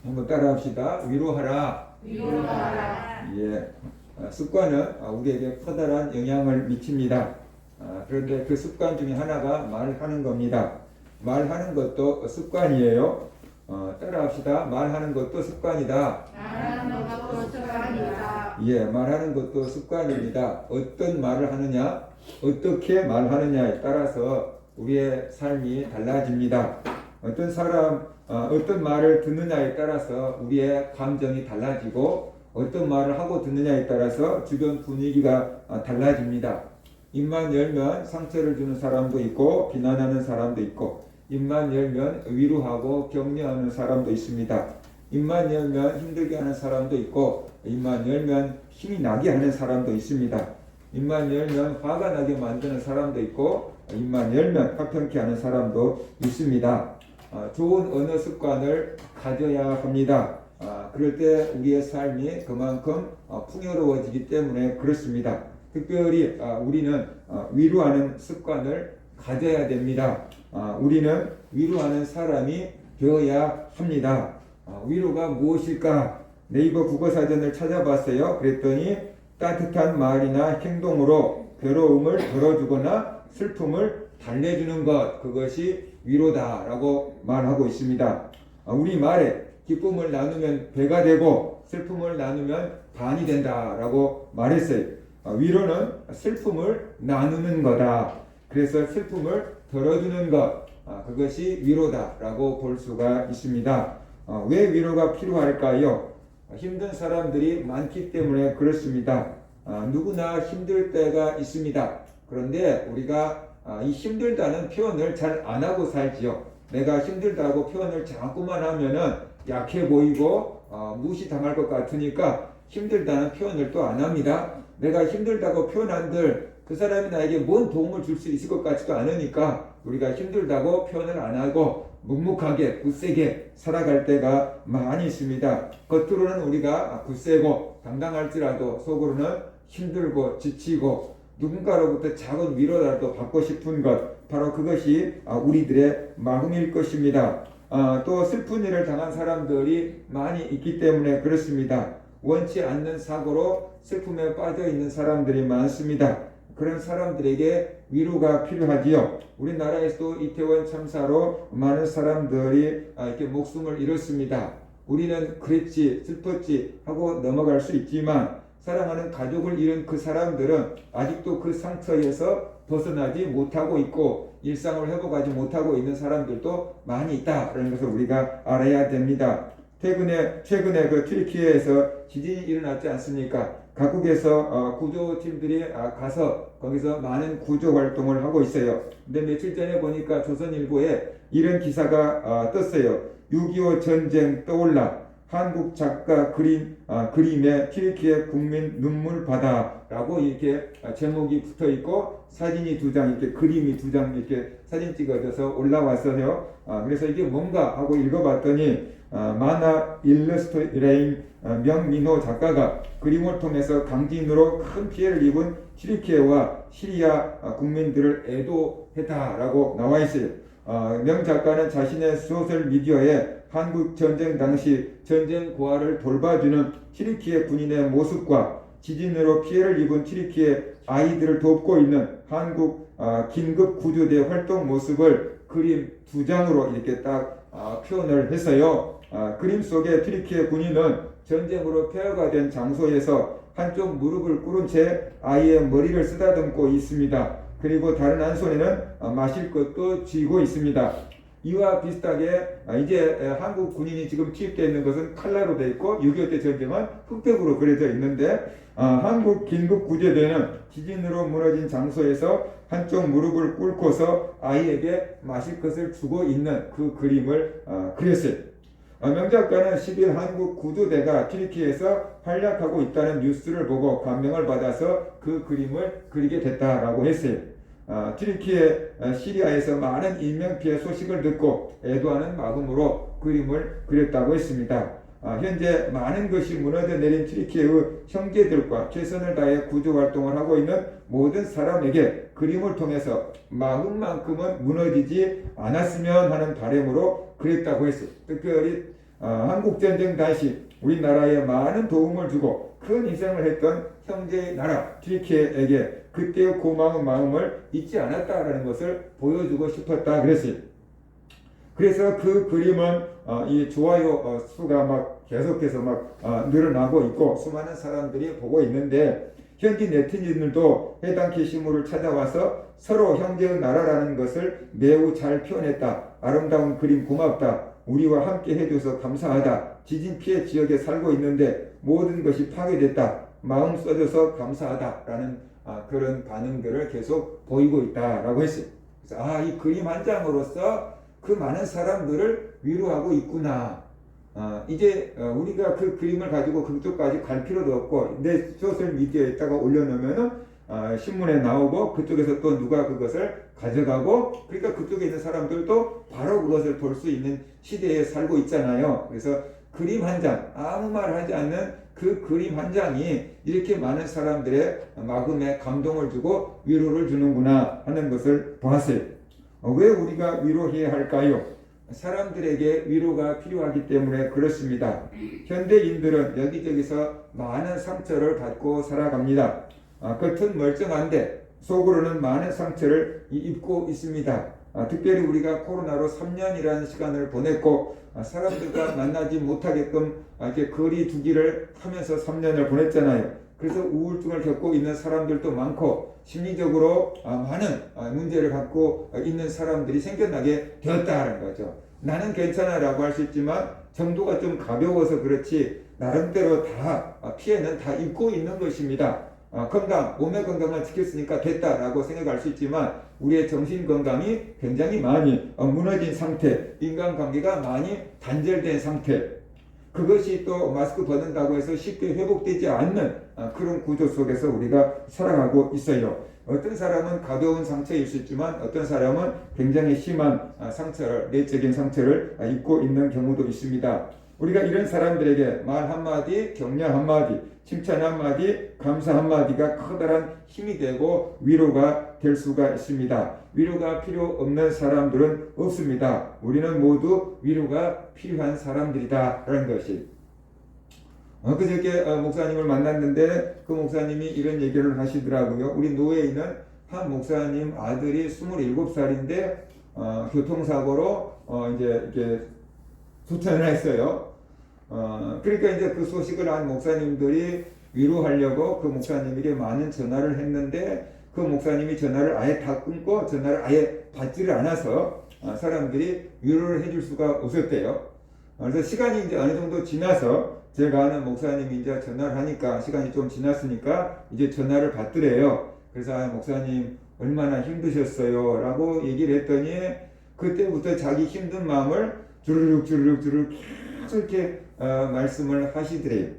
한번 따라합시다. 위로하라. 위로하라. 예. 습관은 우리에게 커다란 영향을 미칩니다. 그런데 그 습관 중에 하나가 말하는 겁니다. 말하는 것도 습관이에요. 따라합시다. 말하는 것도 습관이다. 말하는 것도 습관이다. 예, 말하는 것도 습관입니다. 어떤 말을 하느냐, 어떻게 말하느냐에 따라서 우리의 삶이 달라집니다. 어떤 사람, 어떤 말을 듣느냐에 따라서 우리의 감정이 달라지고 어떤 말을 하고 듣느냐에 따라서 주변 분위기가 달라집니다. 입만 열면 상처를 주는 사람도 있고 비난하는 사람도 있고 입만 열면 위로하고 격려하는 사람도 있습니다. 입만 열면 힘들게 하는 사람도 있고 입만 열면 힘이 나게 하는 사람도 있습니다. 입만 열면 화가 나게 만드는 사람도 있고 입만 열면 화평케 하는 사람도 있습니다. 좋은 언어 습관을 가져야 합니다. 그럴 때 우리의 삶이 그만큼 풍요로워지기 때문에 그렇습니다. 특별히 우리는 위로하는 습관을 가져야 됩니다. 우리는 위로하는 사람이 되어야 합니다. 위로가 무엇일까? 네이버 국어사전을 찾아봤어요. 그랬더니 따뜻한 말이나 행동으로 괴로움을 덜어주거나 슬픔을 달래주는 것, 그것이 위로다라고 말하고 있습니다. 우리 말에 기쁨을 나누면 배가 되고 슬픔을 나누면 반이 된다라고 말했어요. 위로는 슬픔을 나누는 거다. 그래서 슬픔을 덜어주는 것, 그것이 위로다라고 볼 수가 있습니다. 왜 위로가 필요할까요? 힘든 사람들이 많기 때문에 그렇습니다. 누구나 힘들 때가 있습니다. 그런데 우리가 이 힘들다는 표현을 잘 안 하고 살지요. 내가 힘들다고 표현을 자꾸만 하면은 약해 보이고 무시당할 것 같으니까 힘들다는 표현을 또 안 합니다. 내가 힘들다고 표현한들 그 사람이 나에게 뭔 도움을 줄 수 있을 것 같지도 않으니까 우리가 힘들다고 표현을 안 하고 묵묵하게 굳세게 살아갈 때가 많이 있습니다. 겉으로는 우리가 굳세고 당당할지라도 속으로는 힘들고 지치고 누군가로부터 작은 위로라도 받고 싶은 것, 바로 그것이 우리들의 마음일 것입니다. 또 슬픈 일을 당한 사람들이 많이 있기 때문에 그렇습니다. 원치 않는 사고로 슬픔에 빠져 있는 사람들이 많습니다. 그런 사람들에게 위로가 필요하지요. 우리나라에서도 이태원 참사로 많은 사람들이 이렇게 목숨을 잃었습니다. 우리는 그랬지, 슬펐지 하고 넘어갈 수 있지만 사랑하는 가족을 잃은 그 사람들은 아직도 그 상처에서 벗어나지 못하고 있고 일상을 회복하지 못하고 있는 사람들도 많이 있다라는 것을 우리가 알아야 됩니다. 최근에 그 튀르키예에서 지진이 일어났지 않습니까? 각국에서 구조팀들이 가서 거기서 많은 구조 활동을 하고 있어요. 근데 며칠 전에 보니까 조선일보에 이런 기사가 떴어요. 6.25 전쟁 떠올라 한국 작가 그림에 튀르키예 국민 눈물 바다라고 이렇게 제목이 붙어 있고 사진이 2장 이렇게 그림이 2장 이렇게 사진 찍어져서 올라왔어요. 그래서 이게 뭔가 하고 읽어봤더니 만화 일러스트레인 명민호 작가가 그림을 통해서 강진으로 큰 피해를 입은 튀르키예와 시리아 국민들을 애도했다라고 나와 있어요. 명 작가는 자신의 소셜 미디어에 한국 전쟁 당시 전쟁 고아를 돌봐주는 튀르키예 군인의 모습과 지진으로 피해를 입은 튀르키예 아이들을 돕고 있는 한국 긴급 구조대 활동 모습을 그림 2장으로 이렇게 딱 표현을 했어요. 그림 속에 튀르키예 군인은 전쟁으로 폐허가 된 장소에서 한쪽 무릎을 꿇은 채 아이의 머리를 쓰다듬고 있습니다. 그리고 다른 한 손에는 마실 것도 쥐고 있습니다. 이와 비슷하게 이제 한국 군인이 지금 투입되어 있는 것은 칼라로 되어 있고 6.25 때 전쟁은 흑백으로 그려져 있는데 한국 긴급구조대는 지진으로 무너진 장소에서 한쪽 무릎을 꿇고서 아이에게 마실 것을 주고 있는 그 그림을 그렸어요. 명작가는 10일 한국 구조대가 튀르키예에서 활약하고 있다는 뉴스를 보고 감명을 받아서 그 그림을 그리게 됐다라고 했어요. 튀르키예 시리아에서 많은 인명피해 소식을 듣고 애도하는 마음으로 그림을 그렸다고 했습니다. 현재 많은 것이 무너져 내린 튀르키예의 형제들과 최선을 다해 구조활동을 하고 있는 모든 사람에게 그림을 통해서 마음만큼은 무너지지 않았으면 하는 바람으로 그랬다고 했어요. 특별히 한국전쟁 당시 우리나라에 많은 도움을 주고 큰 희생을 했던 형제의 나라 튀르키예에게 그때의 고마운 마음을 잊지 않았다라는 것을 보여주고 싶었다 그랬어요. 그래서 그 그림은 이 좋아요 수가 막 계속해서 막 늘어나고 있고 수많은 사람들이 보고 있는데 현지 네티즌들도 해당 게시물을 찾아와서 서로 형제의 나라라는 것을 매우 잘 표현했다. 아름다운 그림 고맙다. 우리와 함께 해줘서 감사하다. 지진 피해 지역에 살고 있는데 모든 것이 파괴됐다. 마음 써줘서 감사하다. 라는 그런 반응들을 계속 보이고 있다라고 했어요. 그래서 이 그림 한 장으로서 그 많은 사람들을 위로하고 있구나. 이제 우리가 그 그림을 가지고 그쪽까지 갈 필요도 없고 내 소셜 미디어에다가 올려놓으면은 신문에 나오고 그쪽에서 또 누가 그것을 가져가고 그러니까 그쪽에 있는 사람들도 바로 그것을 볼 수 있는 시대에 살고 있잖아요. 그래서 그림 한 장, 아무 말 하지 않는 그 그림 한 장이 이렇게 많은 사람들의 마음에 감동을 주고 위로를 주는구나 하는 것을 보았어요. 왜 우리가 위로해야 할까요? 사람들에게 위로가 필요하기 때문에 그렇습니다. 현대인들은 여기저기서 많은 상처를 받고 살아갑니다. 겉은 멀쩡한데 속으로는 많은 상처를 입고 있습니다. 특별히 우리가 코로나로 3년이라는 시간을 보냈고 사람들과 만나지 못하게끔 이렇게 거리 두기를 하면서 3년을 보냈잖아요. 그래서 우울증을 겪고 있는 사람들도 많고 심리적으로 많은 문제를 갖고 있는 사람들이 생겨나게 되었다는 거죠. 나는 괜찮아 라고 할 수 있지만 정도가 좀 가벼워서 그렇지 나름대로 다 피해는 다 입고 있는 것입니다. 몸의 건강을 지켰으니까 됐다라고 생각할 수 있지만 우리의 정신 건강이 굉장히 많이 무너진 상태, 인간관계가 많이 단절된 상태, 그것이 또 마스크 벗는다고 해서 쉽게 회복되지 않는 그런 구조 속에서 우리가 살아가고 있어요. 어떤 사람은 가벼운 상처일 수 있지만 어떤 사람은 굉장히 심한 상처를, 내적인 상처를 입고 있는 경우도 있습니다. 우리가 이런 사람들에게 말 한마디, 격려 한마디, 칭찬 한마디, 감사 한마디가 커다란 힘이 되고 위로가 될 수가 있습니다. 위로가 필요 없는 사람들은 없습니다. 우리는 모두 위로가 필요한 사람들이다 라는 것이. 그저께 목사님을 만났는데 그 목사님이 이런 얘기를 하시더라고요. 우리 노예에 있는 한 목사님 아들이 27살인데 교통사고로 이제 이렇게 투천을 했어요. 그러니까 이제 그 소식을 한 목사님들이 위로하려고 그 목사님에게 많은 전화를 했는데 그 목사님이 전화를 아예 다 끊고 전화를 아예 받지를 않아서 사람들이 위로를 해줄 수가 없었대요. 그래서 시간이 이제 어느 정도 지나서 제가 아는 목사님이 이제 전화를 하니까 시간이 좀 지났으니까 이제 전화를 받더래요. 그래서 목사님 얼마나 힘드셨어요? 라고 얘기를 했더니 그때부터 자기 힘든 마음을 주르륵 계속 이렇게 말씀을 하시더래요.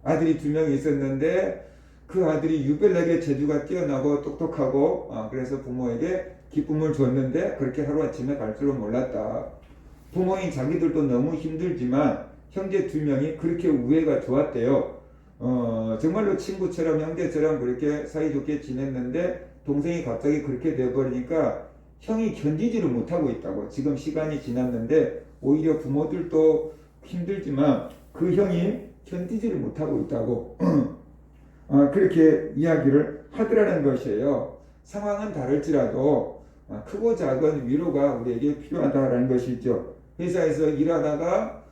아들이 2명이 있었는데 그 아들이 유별나게 재주가 뛰어나고 똑똑하고 그래서 부모에게 기쁨을 줬는데 그렇게 하루아침에 갈 줄은 몰랐다. 부모인 자기들도 너무 힘들지만 형제 2명이 그렇게 우애가 좋았대요. 정말로 친구처럼 형제처럼 그렇게 사이좋게 지냈는데 동생이 갑자기 그렇게 돼버리니까 형이 견디지를 못하고 있다고. 지금 시간이 지났는데 오히려 부모들도 힘들지만 그 형이 견디지를 못하고 있다고 그렇게 이야기를 하더라는 것이에요. 상황은 다를지라도 크고 작은 위로가 우리에게 필요하다라는 것이죠. 회사에서 일하다가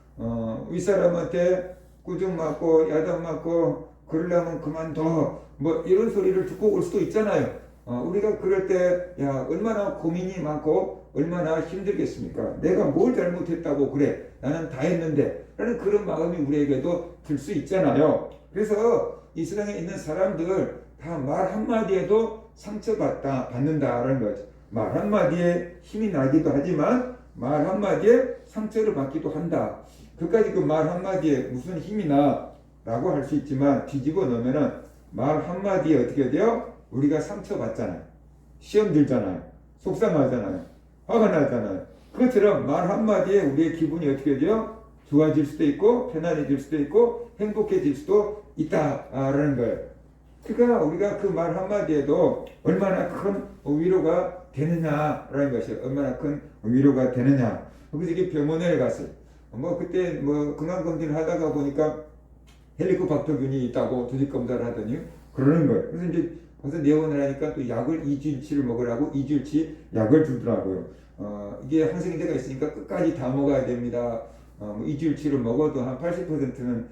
윗사람한테 꾸중 맞고 야단 맞고 그러려면 그만둬 뭐 이런 소리를 듣고 올 수도 있잖아요. 우리가 그럴 때 야 얼마나 고민이 많고 얼마나 힘들겠습니까? 내가 뭘 잘못했다고 그래 나는 다 했는데 라는 그런 마음이 우리에게도 들 수 있잖아요. 그래서 이 세상에 있는 사람들 다 말 한마디에도 상처받는다라는 거죠. 말 한마디에 힘이 나기도 하지만 말 한마디에 상처를 받기도 한다. 그까지 그 말 한마디에 무슨 힘이 나 라고 할 수 있지만 뒤집어 놓으면은 말 한마디에 어떻게 돼요? 우리가 상처받잖아요. 시험 들잖아요. 속상하잖아요. 화가 나잖아요. 그것처럼 말 한마디에 우리의 기분이 어떻게 돼요? 좋아질 수도 있고 편안해질 수도 있고 행복해질 수도 있다라는 거예요. 그러니까 우리가 그 말 한마디에도 얼마나 큰 위로가 되느냐라는 것이에요. 얼마나 큰 위로가 되느냐. 그래서 이게 병원에 갔어요. 뭐 그때 뭐 건강검진을 하다가 보니까 헬리코박터균이 있다고 조직 검사를 하더니 그러는 거예요. 그래서 이제 벌써 내원을 하니까 또 약을 2주일치를 먹으라고 2주일치 약을 주더라고요. 이게 항생제가 있으니까 끝까지 다 먹어야 됩니다. 뭐 2주일치를 먹어도 한 80%는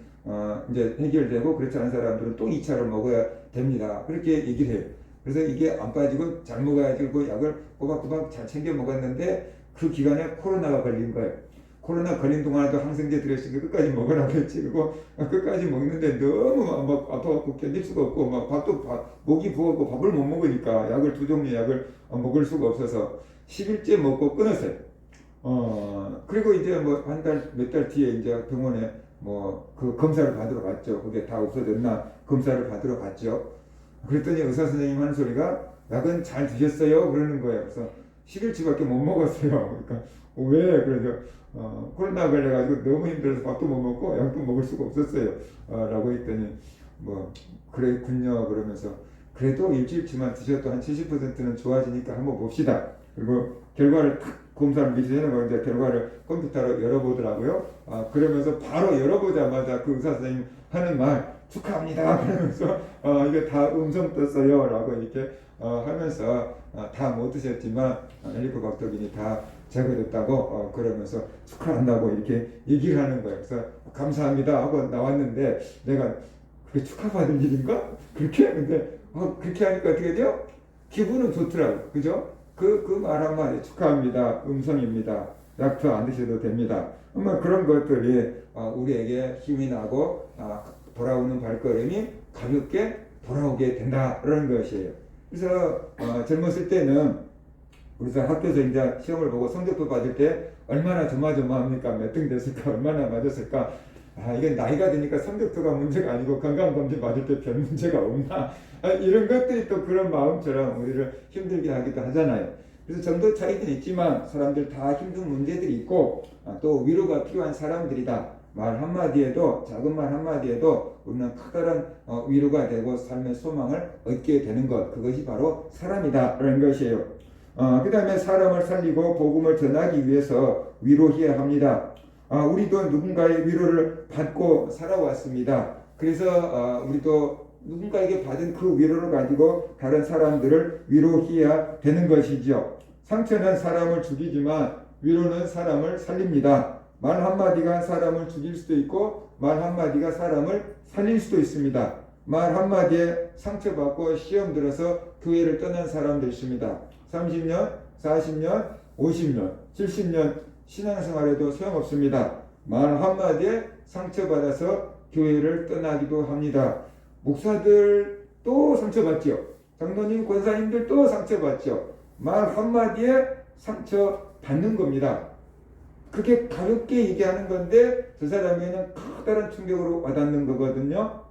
이제 해결되고 그렇지 않은 사람들은 또 2차를 먹어야 됩니다. 그렇게 얘기를 해요. 그래서 이게 안 빠지고 잘 먹어야지 그 약을 꼬박꼬박 잘 챙겨 먹었는데 그 기간에 코로나가 걸린 거예요. 코로나 걸린 동안에도 항생제 들어있으니까 끝까지 먹으라고 했지. 그리고 끝까지 먹는데 너무 막 아파갖고 견딜 수가 없고 막 목이 부었고 밥을 못 먹으니까 약을 2종류 약을 먹을 수가 없어서 10일째 먹고 끊었어요. 그리고 이제 뭐 한 달, 몇 달 뒤에 이제 병원에 뭐 그 검사를 받으러 갔죠. 그게 다 없어졌나 검사를 받으러 갔죠. 그랬더니 의사 선생님 하는 소리가 약은 잘 드셨어요? 그러는 거예요. 그래서 10일치밖에 못 먹었어요. 그러니까 왜? 그래서 코로나 걸려가지고 너무 힘들어서 밥도 못 먹고 약도 먹을 수가 없었어요. 라고 했더니 뭐 그랬군요. 그러면서 그래도 일주일치만 드셔도 한 70%는 좋아지니까 한번 봅시다. 그리고 결과를 탁 검사를 미리 해놓은 결과를 컴퓨터로 열어보더라고요. 그러면서 바로 열어보자마자 그 의사 선생님 하는 말 축하합니다. 그러면서 이게 다 음성 떴어요. 라고 이렇게 하면서 다 못 드셨지만 헬리코박터균이 다 제거됐다고 그러면서 축하한다고 이렇게 얘기를 하는 거예요. 그래서 감사합니다 하고 나왔는데 내가 그게 축하받을 일인가? 그렇게? 근데 그렇게 하니까 어떻게 돼요? 기분은 좋더라고. 그죠? 그 말 한마디 축하합니다. 음성입니다. 약도 안 드셔도 됩니다. 그런 것들이 우리에게 힘이 나고 돌아오는 발걸음이 가볍게 돌아오게 된다라는 것이에요. 그래서 젊었을 때는 우리가 학교에서 이제 시험을 보고 성적표 받을 때 얼마나 조마조마합니까? 몇 등 됐을까? 얼마나 맞았을까? 이게 나이가 드니까 성적표가 문제가 아니고 건강검진 받을 때 별 문제가 없나? 이런 것들이 또 그런 마음처럼 우리를 힘들게 하기도 하잖아요. 그래서 정도 차이는 있지만 사람들 다 힘든 문제들이 있고 또 위로가 필요한 사람들이다. 말 한마디에도 작은 말 한마디에도 우리는 커다란 위로가 되고 삶의 소망을 얻게 되는 것, 그것이 바로 사람이다 라는 것이에요. 그 다음에 사람을 살리고 복음을 전하기 위해서 위로해야 합니다. 우리도 누군가의 위로를 받고 살아왔습니다. 그래서 우리도 누군가에게 받은 그 위로를 가지고 다른 사람들을 위로해야 되는 것이죠. 상처는 사람을 죽이지만 위로는 사람을 살립니다. 말 한마디가 사람을 죽일 수도 있고 말 한마디가 사람을 살릴 수도 있습니다. 말 한마디에 상처받고 시험 들어서 교회를 떠난 사람도 있습니다. 30년, 40년, 50년, 70년 신앙생활에도 소용없습니다. 말 한마디에 상처받아서 교회를 떠나기도 합니다. 목사들도 상처받죠. 장로님, 권사님들도 상처받죠. 말 한마디에 상처받는 겁니다. 그게 가볍게 얘기하는 건데 저 사람에게는 커다란 충격으로 와닿는 거거든요.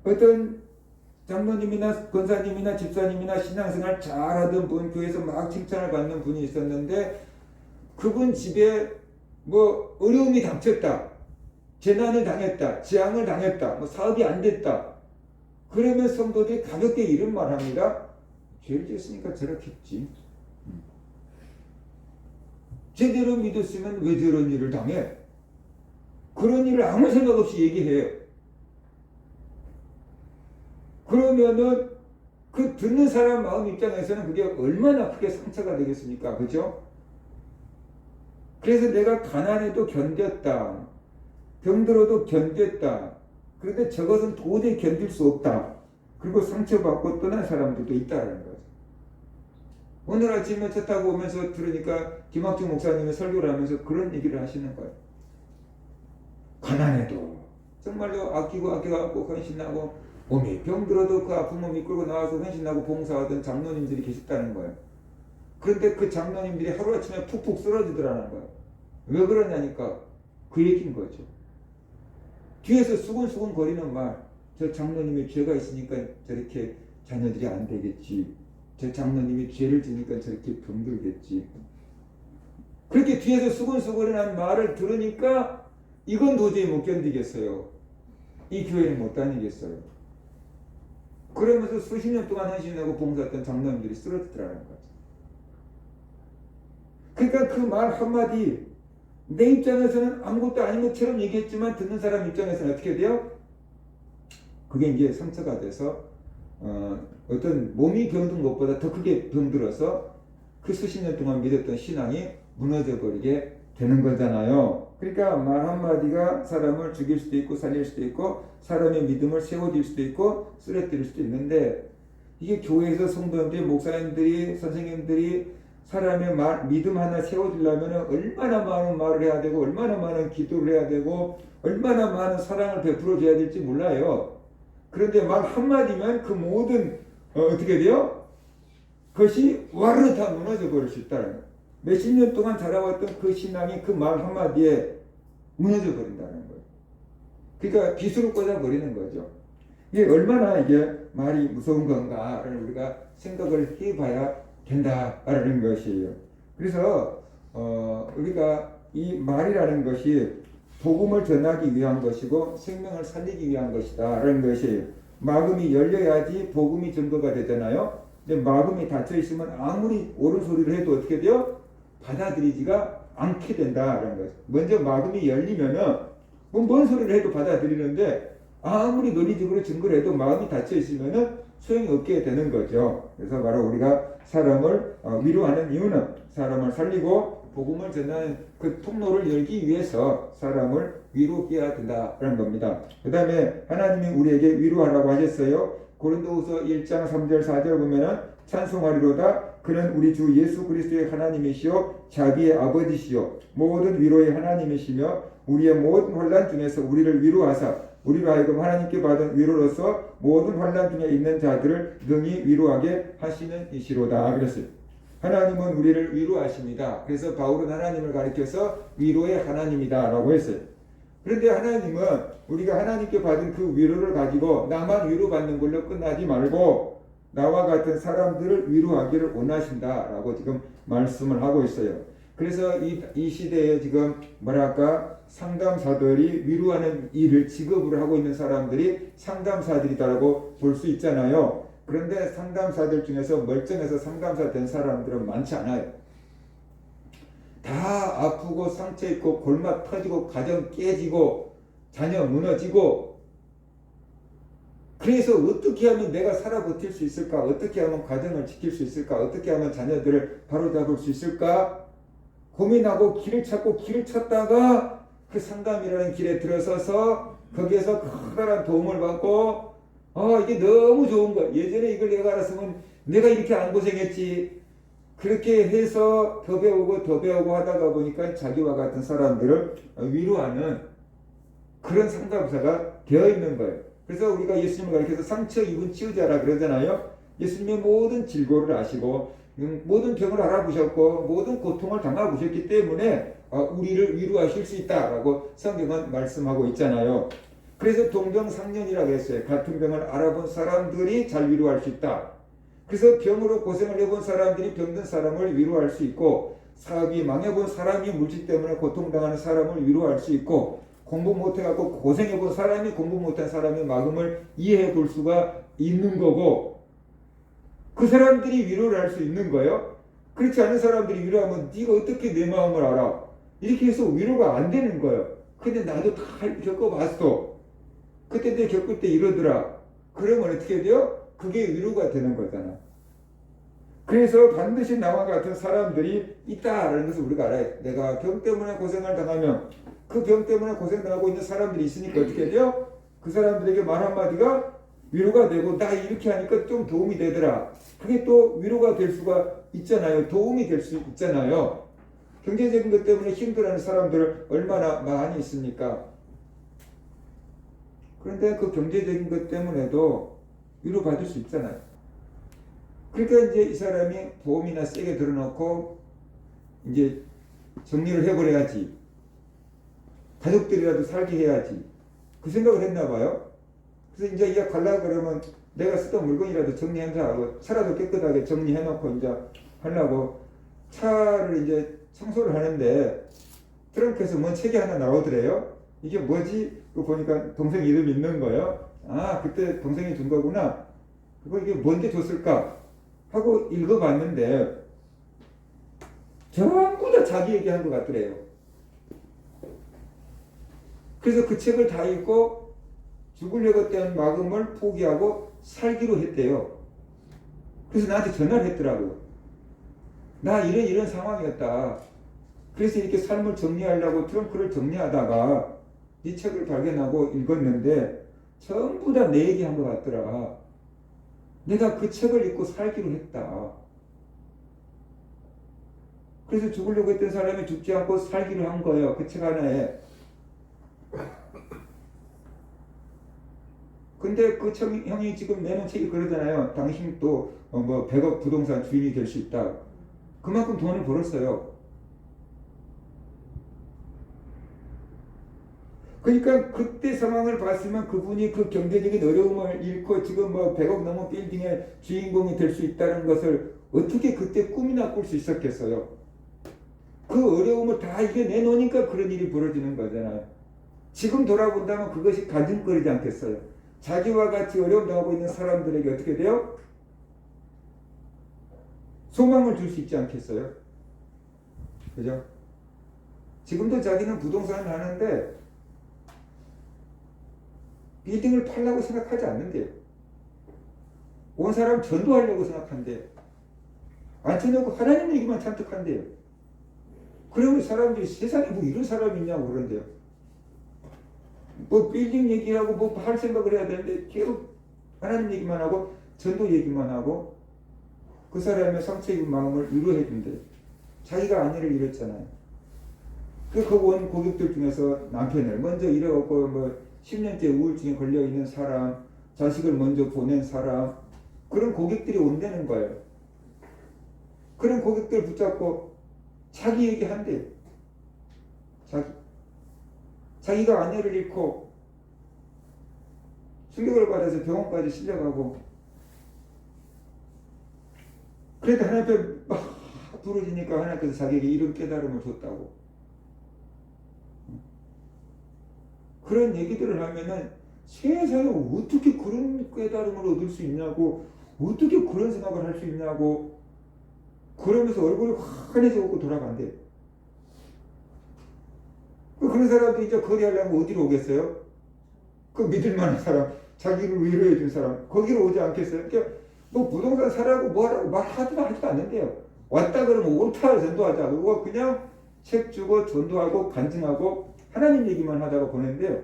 어떤 장로님이나 권사님이나 집사님이나 신앙생활 잘하던 분, 교회에서 막 칭찬을 받는 분이 있었는데 그분 집에 뭐 어려움이 닥쳤다, 재난을 당했다, 재앙을 당했다, 뭐 사업이 안 됐다. 그러면 성도들이 가볍게 이런 말 합니다. 죄를 지었으니까 저렇겠지. 제대로 믿었으면 왜 저런 일을 당해? 그런 일을 아무 생각 없이 얘기해요. 그러면은 그 듣는 사람 마음 입장에서는 그게 얼마나 크게 상처가 되겠습니까? 그죠? 그래서 내가 가난해도 견뎠다. 병들어도 견뎠다. 그런데 저것은 도저히 견딜 수 없다. 그리고 상처받고 떠난 사람들도 있다는 거죠. 오늘 아침에 차 타고 오면서 들으니까 김학중 목사님이 설교를 하면서 그런 얘기를 하시는 거예요. 가난해도 정말로 아껴갖고 헌신하고 몸이 병들어도 그 아픈 몸 이끌고 나와서 헌신하고 봉사하던 장로님들이 계셨다는 거예요. 그런데 그 장로님들이 하루아침에 푹푹 쓰러지더라는 거예요. 왜 그러냐니까 그 얘기인 거죠. 뒤에서 수근수근 거리는 말, 저 장로님이 죄가 있으니까 저렇게 자녀들이 안 되겠지. 저 장로님이 죄를 지니까 저렇게 병들겠지. 그렇게 뒤에서 수근수근한 말을 들으니까 이건 도저히 못 견디겠어요. 이 교회는 못 다니겠어요. 그러면서 수십 년 동안 헌신하고 봉사했던 장로님들이 쓰러지더라는 거죠. 그러니까 그 말 한마디, 내 입장에서는 아무것도 아닌 것처럼 얘기했지만 듣는 사람 입장에서는 어떻게 돼요? 그게 이제 상처가 돼서 어떤 몸이 병든 것보다 더 크게 병들어서 그 수십 년 동안 믿었던 신앙이 무너져 버리게 되는 거잖아요. 그러니까 말 한마디가 사람을 죽일 수도 있고 살릴 수도 있고 사람의 믿음을 세워줄 수도 있고 쓰러뜨릴 수도 있는데 이게 교회에서 성도님들이 목사님들이 선생님들이 사람의 믿음 하나 세워주려면 얼마나 많은 말을 해야 되고 얼마나 많은 기도를 해야 되고 얼마나 많은 사랑을 베풀어 줘야 될지 몰라요. 그런데 말 한마디면 그 모든 어떻게 돼요? 그것이 와르르 다 무너져 버릴 수 있다는 거예요. 몇십 년 동안 자라왔던 그 신앙이 그 말 한마디에 무너져 버린다는 거예요. 그러니까 빗으로 꽂아 버리는 거죠. 이게 얼마나 이게 말이 무서운 건가를 우리가 생각을 해봐야 된다라는 것이에요. 그래서 우리가 이 말이라는 것이 복음을 전하기 위한 것이고 생명을 살리기 위한 것이다라는 것이에요. 마음이 열려야지 복음이 증거가 되잖아요. 근데 마음이 닫혀 있으면 아무리 옳은 소리를 해도 어떻게 돼요? 받아들이지가 않게 된다라는 거죠. 먼저 마음이 열리면은 뭔 소리를 해도 받아들이는데 아무리 논리적으로 증거를 해도 마음이 닫혀 있으면은 소용이 없게 되는 거죠. 그래서 바로 우리가 사람을 위로하는 이유는 사람을 살리고 복음을 전하는 그 통로를 열기 위해서 사람을 위로해야 된다라는 겁니다. 그 다음에 하나님이 우리에게 위로하라고 하셨어요. 고린도후서 1장 3절 4절 보면은 찬송하리로다 그는 우리 주 예수 그리스도의 하나님이시요 자비의 아버지시요 모든 위로의 하나님이시며 우리의 모든 환난 중에서 우리를 위로하사 우리로 하여금 하나님께 받은 위로로서 모든 환난 중에 있는 자들을 능히 위로하게 하시는 이시로다 그랬어요. 하나님은 우리를 위로하십니다. 그래서 바울은 하나님을 가리켜서 위로의 하나님이다 라고 했어요. 그런데 하나님은 우리가 하나님께 받은 그 위로를 가지고 나만 위로받는 걸로 끝나지 말고 나와 같은 사람들을 위로하기를 원하신다 라고 지금 말씀을 하고 있어요. 그래서 이 시대에 지금 뭐랄까 상담사들이 위로하는 일을 직업으로 하고 있는 사람들이 상담사들이다라고 볼 수 있잖아요. 그런데 상담사들 중에서 멀쩡해서 상담사 된 사람들은 많지 않아요. 다 아프고 상처 있고 골마 터지고 가정 깨지고 자녀 무너지고 그래서 어떻게 하면 내가 살아 버틸 수 있을까? 어떻게 하면 가정을 지킬 수 있을까? 어떻게 하면 자녀들을 바로잡을 수 있을까? 고민하고 길을 찾다가 그 상담이라는 길에 들어서서 거기에서 커다란 도움을 받고 이게 너무 좋은 거야. 예전에 이걸 내가 알았으면 내가 이렇게 안 고생했지. 그렇게 해서 더 배우고 하다가 보니까 자기와 같은 사람들을 위로하는 그런 상담사가 되어 있는 거예요. 그래서 우리가 예수님을 가리켜서 상처 입은 치유자라 그러잖아요. 예수님의 모든 질고를 아시고 모든 병을 알아보셨고 모든 고통을 당해보셨기 때문에 우리를 위로하실 수 있다라고 성경은 말씀하고 있잖아요. 그래서 동병상련이라고 했어요. 같은 병을 알아본 사람들이 잘 위로할 수 있다. 그래서 병으로 고생을 해본 사람들이 병든 사람을 위로할 수 있고 사업이 망해본 사람이 물질 때문에 고통당하는 사람을 위로할 수 있고 공부 못해갖고 고생해본 사람이 공부 못한 사람의 마음을 이해해 볼 수가 있는 거고 그 사람들이 위로를 할 수 있는 거예요. 그렇지 않은 사람들이 위로하면 네가 어떻게 내 마음을 알아? 이렇게 해서 위로가 안 되는 거예요. 근데 나도 다 겪어봤어. 그때 내 겪을 때 이러더라. 그러면 어떻게 돼요? 그게 위로가 되는 거잖아. 그래서 반드시 나와 같은 사람들이 있다라는 것을 우리가 알아야 돼. 내가 병 때문에 고생을 당하면 그 병 때문에 고생당하고 있는 사람들이 있으니까 어떻게 돼요? 그 사람들에게 말 한마디가 위로가 되고 나 이렇게 하니까 좀 도움이 되더라. 그게 또 위로가 될 수가 있잖아요. 도움이 될 수 있잖아요. 경제적인 것 때문에 힘들어하는 사람들 얼마나 많이 있습니까? 그런데 그 경제적인 것 때문에도 위로받을 수 있잖아요. 그러니까 이제 이 사람이 보험이나 세게 들어놓고 이제 정리를 해버려야지. 가족들이라도 살게 해야지. 그 생각을 했나 봐요. 그래서 이제 이거 가려고 그러면 내가 쓰던 물건이라도 정리하고 차라도 깨끗하게 정리해놓고 이제 하려고 차를 이제 청소를 하는데 트렁크에서 뭔 책이 하나 나오더래요. 이게 뭐지? 그거 보니까 동생 이름 있는 거예요. 아, 그때 동생이 준 거구나. 그거 이게 뭔데 줬을까? 하고 읽어봤는데 전부 다 자기 얘기한 것 같더래요. 그래서 그 책을 다 읽고 죽으려고 했던 마음을 포기하고 살기로 했대요. 그래서 나한테 전화를 했더라고요. 나 이런 상황이었다. 그래서 이렇게 삶을 정리하려고 트렁크를 정리하다가 이 책을 발견하고 읽었는데 전부 다 내 얘기한 것 같더라. 내가 그 책을 읽고 살기로 했다. 그래서 죽으려고 했던 사람이 죽지 않고 살기로 한 거예요. 그 책 하나에. 근데 그 형이 지금 내놓은 책이 그러잖아요. 당신도 뭐 100억 부동산 주인이 될 수 있다. 그만큼 돈을 벌었어요. 그러니까 그때 상황을 봤으면 그분이 그 경제적인 어려움을 잃고 지금 뭐 100억 넘은 빌딩의 주인공이 될 수 있다는 것을 어떻게 그때 꿈이나 꿀 수 있었겠어요. 그 어려움을 다 이겨내놓으니까 그런 일이 벌어지는 거잖아요. 지금 돌아본다면 그것이 간증거리지 않겠어요. 자기와 같이 어려움 당하고 있는 사람들에게 어떻게 돼요? 소망을 줄 수 있지 않겠어요? 그죠? 지금도 자기는 부동산을 하는데 빌딩을 팔라고 생각하지 않는데요. 온 사람 전도하려고 생각한대요. 앉혀놓고 하나님 얘기만 잔뜩 한대요. 그러면 사람들이 세상에 뭐 이런 사람이 있냐고 그런대요. 뭐 빌딩 얘기하고 뭐 할 생각을 해야 되는데 계속 하나님 얘기만 하고 전도 얘기만 하고 그 사람의 상처 입은 마음을 위로해 준대요. 자기가 아내를 잃었잖아요. 그 온 고객들 중에서 남편을 먼저 잃어갖고 뭐 10년째 우울증에 걸려있는 사람, 자식을 먼저 보낸 사람, 그런 고객들이 온다는 거예요. 그런 고객들 붙잡고 자기 얘기한대요. 자기가 아내를 잃고 충격을 받아서 병원까지 실려가고 그래도 하나님 앞에 막 부러지니까 하나님께서 자기에게 이런 깨달음을 줬다고. 그런 얘기들을 하면은 세상에 어떻게 그런 깨달음을 얻을 수 있냐고, 어떻게 그런 생각을 할 수 있냐고, 그러면서 얼굴이 환해져 오고 돌아간대. 그런 사람도 이제 거래하려면 어디로 오겠어요? 그 믿을 만한 사람, 자기를 위로해 준 사람, 거기로 오지 않겠어요? 그러니까 뭐 부동산 사라고 뭐하라고 말하지도 않는데요. 왔다 그러면 옳다 전도하자. 그리고 그냥 책 주고 전도하고 간증하고 하나님 얘기만 하다가 보낸대요.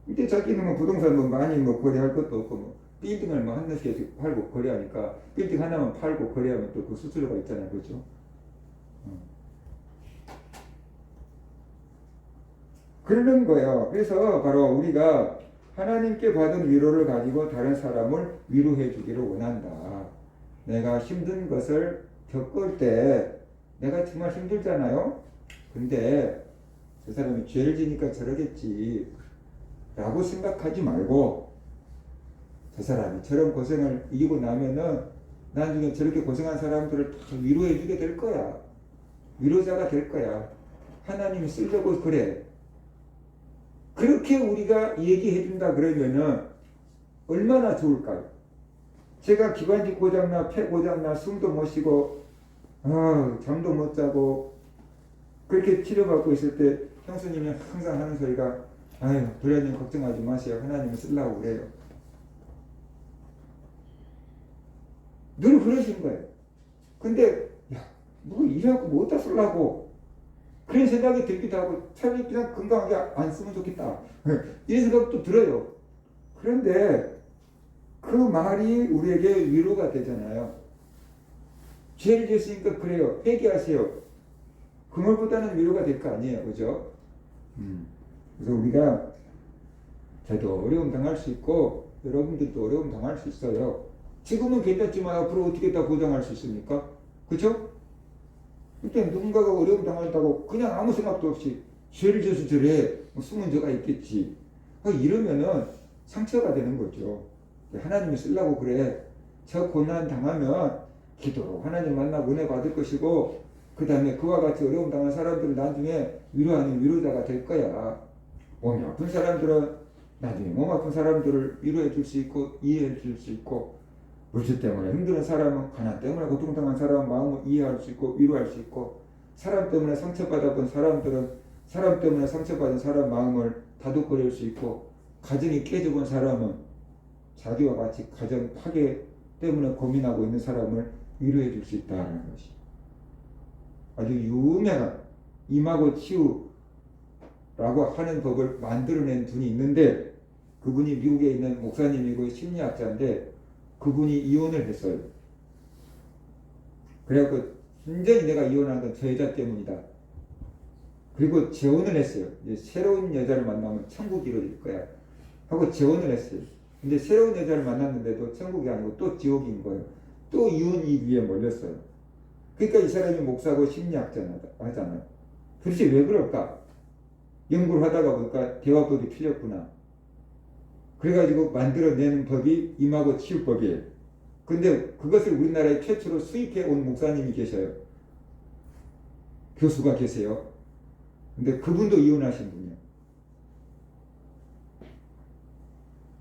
근데 자기는 뭐 부동산 뭐 많이 뭐 거래할 것도 없고 뭐 빌딩을 뭐 한 개씩 팔고 거래하니까 빌딩 하나만 팔고 거래하면 또 그 수수료가 있잖아요. 그렇죠? 그러는 거예요. 그래서 바로 우리가 하나님께 받은 위로를 가지고 다른 사람을 위로해 주기를 원한다. 내가 힘든 것을 겪을 때 내가 정말 힘들잖아요. 근데 저 사람이 죄를 지니까 저러겠지 라고 생각하지 말고 저 사람이 저런 고생을 이기고 나면은 나중에 저렇게 고생한 사람들을 다 위로해 주게 될 거야. 위로자가 될 거야. 하나님이 쓰려고 그래. 그렇게 우리가 얘기해 준다 그러면은 얼마나 좋을까요? 제가 기관지 고장나 폐 고장나 숨도 못 쉬고 잠도 못 자고 그렇게 치료받고 있을 때 형수님이 항상 하는 소리가 아유 도련님 걱정하지 마세요. 하나님은 쓰려고 그래요. 늘 그러신 거예요. 근데 뭐 일하고 뭐 어디다 쓰려고 그런 생각이 들기도 하고 차라리 그냥 건강하게 안 쓰면 좋겠다 이런 생각도 들어요. 그런데 그 말이 우리에게 위로가 되잖아요. 죄를 지었으니까 그래요. 회개하세요. 그 말보다는 위로가 될 거 아니에요. 그죠? 그래서 우리가 저도 어려움 당할 수 있고 여러분들도 어려움 당할 수 있어요. 지금은 괜찮지만 앞으로 어떻게 다 보장할 수 있습니까? 그렇죠? 그때 누군가가 어려움 당한다고 그냥 아무 생각도 없이 죄를 져서 저래 숨은 죄가 있겠지 이러면은 상처가 되는 거죠. 하나님이 쓰려고 그래. 저 고난 당하면 기도로 하나님 만나고 은혜 받을 것이고 그 다음에 그와 같이 어려움 당한 사람들을 나중에 위로하는 위로자가 될 거야. 몸이 아픈 사람들은 나중에 몸 아픈 사람들을 위로해 줄 수 있고 이해해 줄 수 있고 물질 때문에 힘든 사람은 가난 때문에 고통당한 사람은 마음을 이해할 수 있고 위로할 수 있고 사람 때문에 상처받아본 사람들은 사람 때문에 상처받은 사람 마음을 다독거릴 수 있고, 가정이 깨져본 사람은 자기와 같이 가정 파괴 때문에 고민하고 있는 사람을 위로해 줄 수 있다는 것이 아주 유명한 임하고 치유라고 하는 법을 만들어낸 분이 있는데, 그분이 미국에 있는 목사님이고 심리학자인데 그분이 이혼을 했어요. 그래갖고 완전히 내가 이혼한 건 저 여자 때문이다. 그리고 재혼을 했어요. 이제 새로운 여자를 만나면 천국이 이루어질 거야 하고 재혼을 했어요. 근데 새로운 여자를 만났는데도 천국이 아니고 또 지옥인 거예요. 또 이혼 위기에 몰렸어요. 그러니까 이 사람이 목사고 심리학자잖아요. 도대체 왜 그럴까? 연구를 하다가 보니까 대화법이 틀렸구나. 그래가지고 만들어내는 법이 임하고 치유법이에요. 근데 그것을 우리나라에 최초로 수입해 온 목사님이 계셔요. 교수가 계세요. 근데 그분도 이혼하신 분이에요.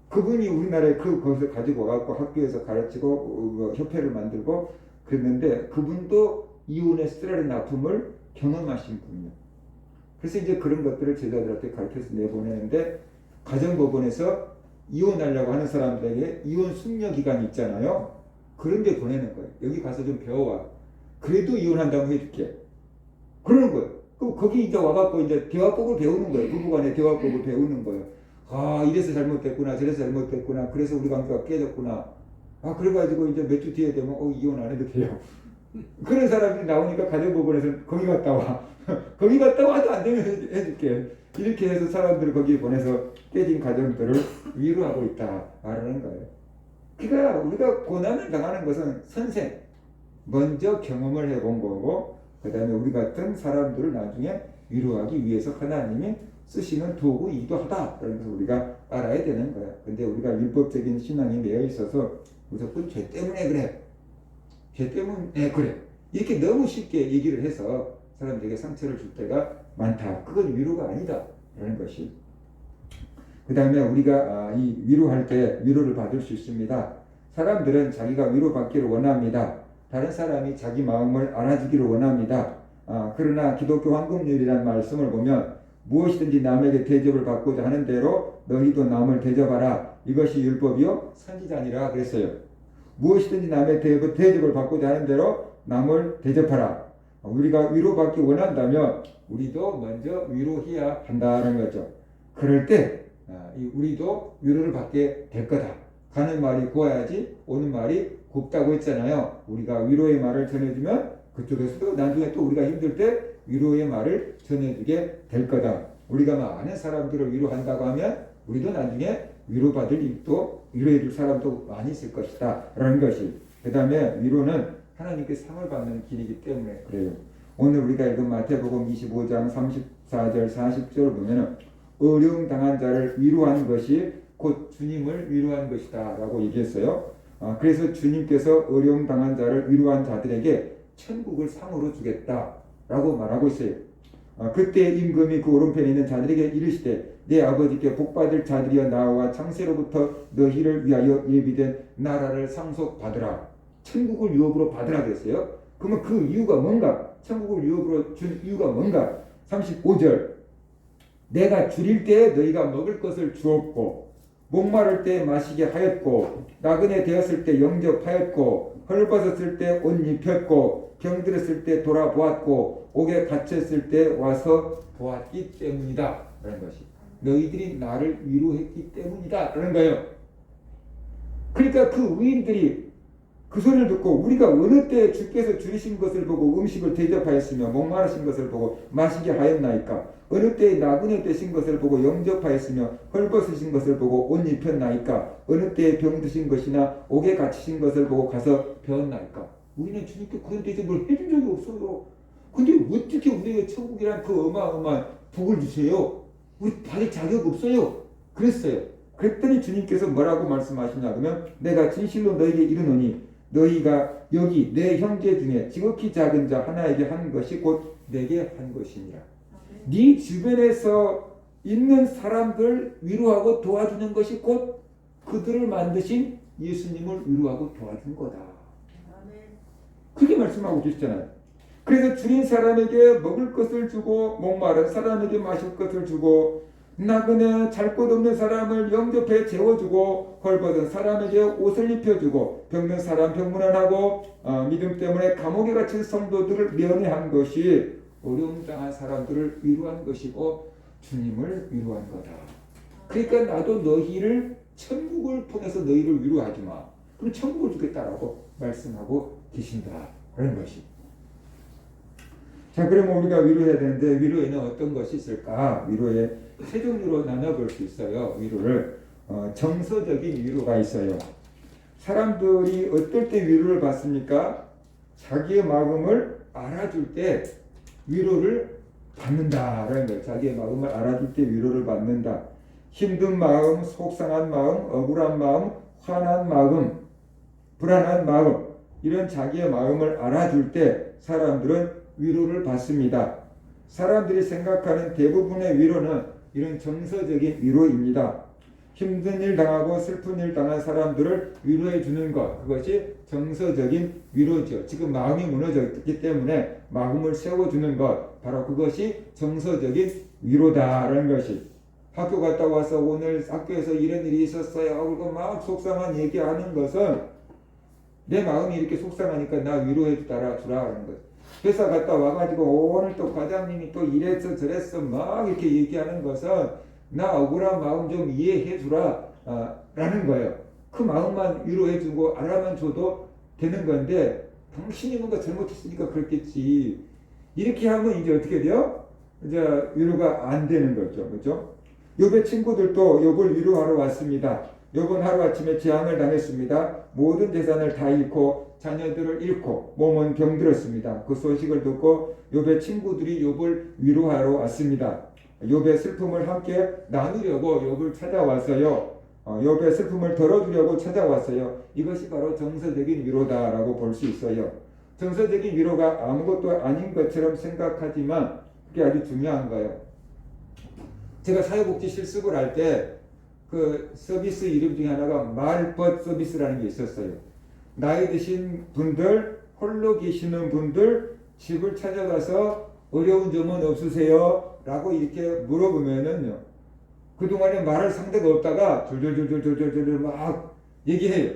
그분이 우리나라에 그것을 가지고 와갖고 학교에서 가르치고 협회를 만들고 그랬는데, 그분도 이혼의 쓰라린 아픔을 경험하신 분이에요. 그래서 이제 그런 것들을 제자들한테 가르쳐서 내보내는데, 가정법원에서 이혼하려고 하는 사람들에게 이혼 숙려 기간이 있잖아요. 그런 데 보내는 거예요. 여기 가서 좀 배워와. 그래도 이혼한다고 해줄게. 그러는 거예요. 그럼 거기 이제 와갖고 이제 대화법을 배우는 거예요. 부부간의 대화법을 배우는 거예요. 아, 이래서 잘못됐구나, 저래서 잘못됐구나, 그래서 우리 관계가 깨졌구나. 아, 그래가지고 이제 몇 주 뒤에 되면 이혼 안 해도 돼요. 그런 사람이 나오니까 가정법원에서 거기 갔다 와. 거기 갔다 와도 안 되면 해줄게. 이렇게 해서 사람들을 거기에 보내서 깨진 가정들을 위로하고 있다라는 거예요. 그러니까 우리가 고난을 당하는 것은 선생, 먼저 경험을 해본 거고, 그 다음에 우리 같은 사람들을 나중에 위로하기 위해서 하나님이 쓰시는 도구이기도 하다라는 것을 우리가 알아야 되는 거야. 근데 우리가 율법적인 신앙이 매여 있어서 무조건 죄 때문에 그래, 죄 때문에 그래, 이렇게 너무 쉽게 얘기를 해서 사람들에게 상처를 줄 때가 많다. 그건 위로가 아니다라는 것이. 그 다음에 우리가 이 위로할 때 위로를 받을 수 있습니다. 사람들은 자기가 위로받기를 원합니다. 다른 사람이 자기 마음을 알아주기를 원합니다. 그러나 기독교 황금률이라는 말씀을 보면 무엇이든지 남에게 대접을 받고자 하는 대로 너희도 남을 대접하라. 이것이 율법이요 선지자니라 그랬어요. 무엇이든지 남의 대접을 받고자 하는 대로 남을 대접하라. 우리가 위로받기 원한다면 우리도 먼저 위로해야 한다는 거죠. 그럴 때 우리도 위로를 받게 될 거다. 가는 말이 고와야지 오는 말이 곱다고 했잖아요. 우리가 위로의 말을 전해주면 그쪽에서도 나중에 또 우리가 힘들 때 위로의 말을 전해주게 될 거다. 우리가 많은 사람들을 위로한다고 하면 우리도 나중에 위로받을 입도 위로해 줄 사람도 많이 있을 것이다 라는 것이. 그 다음에 위로는 하나님께 상을 받는 길이기 때문에 그래요. 오늘 우리가 읽은 마태복음 25장 34절 40절을 보면 어려움 당한 자를 위로하는 것이 곧 주님을 위로하는 것이다 라고 얘기했어요. 그래서 주님께서 어려움 당한 자를 위로한 자들에게 천국을 상으로 주겠다 라고 말하고 있어요. 그때 임금이 그 오른편에 있는 자들에게 이르시되 내 아버지께 복받을 자들이여 나와 창세로부터 너희를 위하여 예비된 나라를 상속받으라. 천국을 유업으로 받으라 그랬어요. 그러면 그 이유가 뭔가? 천국을 유업으로 준 이유가 뭔가? 35절 내가 줄일 때 너희가 먹을 것을 주었고 목마를 때 마시게 하였고 나그네 되었을 때 영접하였고 헐벗었을 때 옷 입혔고 병들었을 때 돌아보았고 옥에 갇혔을 때 와서 보았기 때문이다 라는 것이. 너희들이 나를 위로했기 때문이다 라는 거예요. 그러니까 그 의인들이 그 소리를 듣고 우리가 어느 때 주께서 줄이신 것을 보고 음식을 대접하였으며 목마르신 것을 보고 마시게 하였나이까? 어느 때에 나그네 되신 것을 보고 영접하였으며 헐벗으신 것을 보고 옷 입혔나이까? 어느 때에 병드신 것이나 옥에 갇히신 것을 보고 가서 배웠나이까? 우리는 주님께 그런 대접을 해준 적이 없어요. 근데 어떻게 우리에게 천국이란 그 어마어마한 복을 주세요? 우리 받을 자격 없어요. 그랬어요. 그랬더니 주님께서 뭐라고 말씀하시냐 그러면 내가 진실로 너에게 이르노니 너희가 여기 내 형제 중에 지극히 작은 자 하나에게 한 것이 곧 내게 한 것이니라. 네 주변에서 있는 사람들 위로하고 도와주는 것이 곧 그들을 만드신 예수님을 위로하고 도와준 거다. 그렇게 말씀하고 계시잖아요. 그래서 줄인 사람에게 먹을 것을 주고 목마른 사람에게 마실 것을 주고 나그네 잘 것 없는 사람을 영접해 재워주고 헐벗은 사람에게 옷을 입혀주고 병든 사람 병문안하고 믿음 때문에 감옥에 갇힌 성도들을 면회한 것이 어려움 당한 사람들을 위로한 것이고 주님을 위로한 거다. 그러니까 나도 너희를 천국을 통해서 너희를 위로하지 마. 그럼 천국을 주겠다라고 말씀하고 계신다라는 것이. 자, 그러면 우리가 위로해야 되는데 위로에는 어떤 것이 있을까? 위로에 세 종류로 나눠볼 수 있어요. 위로를 정서적인 위로가 있어요. 사람들이 어떨 때 위로를 받습니까? 자기의 마음을 알아줄 때 위로를 받는다라는 거예요. 자기의 마음을 알아줄 때 위로를 받는다. 힘든 마음, 속상한 마음, 억울한 마음, 화난 마음, 불안한 마음, 이런 자기의 마음을 알아줄 때 사람들은 위로를 받습니다. 사람들이 생각하는 대부분의 위로는 이런 정서적인 위로입니다. 힘든 일 당하고 슬픈 일 당한 사람들을 위로해 주는 것, 그것이 정서적인 위로죠. 지금 마음이 무너져 있기 때문에 마음을 세워주는 것, 바로 그것이 정서적인 위로다라는 것이. 학교 갔다 와서 오늘 학교에서 이런 일이 있었어요. 그리고 막 속상한 얘기하는 것은 내 마음이 이렇게 속상하니까 나 위로해 주라 하는 것. 회사 갔다 와가지고 오늘 또 과장님이 또 이랬어 저랬어 막 이렇게 얘기하는 것은 나 억울한 마음 좀 이해해 주라 라는 거예요. 그 마음만 위로해 주고 알아만 줘도 되는 건데 당신이 뭔가 잘못했으니까 그렇겠지. 이렇게 하면 이제 어떻게 돼요? 이제 위로가 안 되는 거죠. 그렇죠? 욥의 친구들도 욥을 위로하러 왔습니다. 욥은 하루아침에 재앙을 당했습니다. 모든 재산을 다 잃고 자녀들을 잃고 몸은 병들었습니다. 그 소식을 듣고 욥의 친구들이 욥을 위로하러 왔습니다. 욥의 슬픔을 함께 나누려고 욥을 찾아왔어요. 욥의 슬픔을 덜어주려고 찾아왔어요. 이것이 바로 정서적인 위로다라고 볼 수 있어요. 정서적인 위로가 아무것도 아닌 것처럼 생각하지만 그게 아주 중요한 거예요. 제가 사회복지 실습을 할 때 그 서비스 이름 중에 하나가 말벗 서비스라는 게 있었어요. 나이 드신 분들, 홀로 계시는 분들 집을 찾아가서 어려운 점은 없으세요? 라고 이렇게 물어보면은요. 그동안에 말할 상대가 없다가 졸졸졸졸졸졸 막 얘기해요.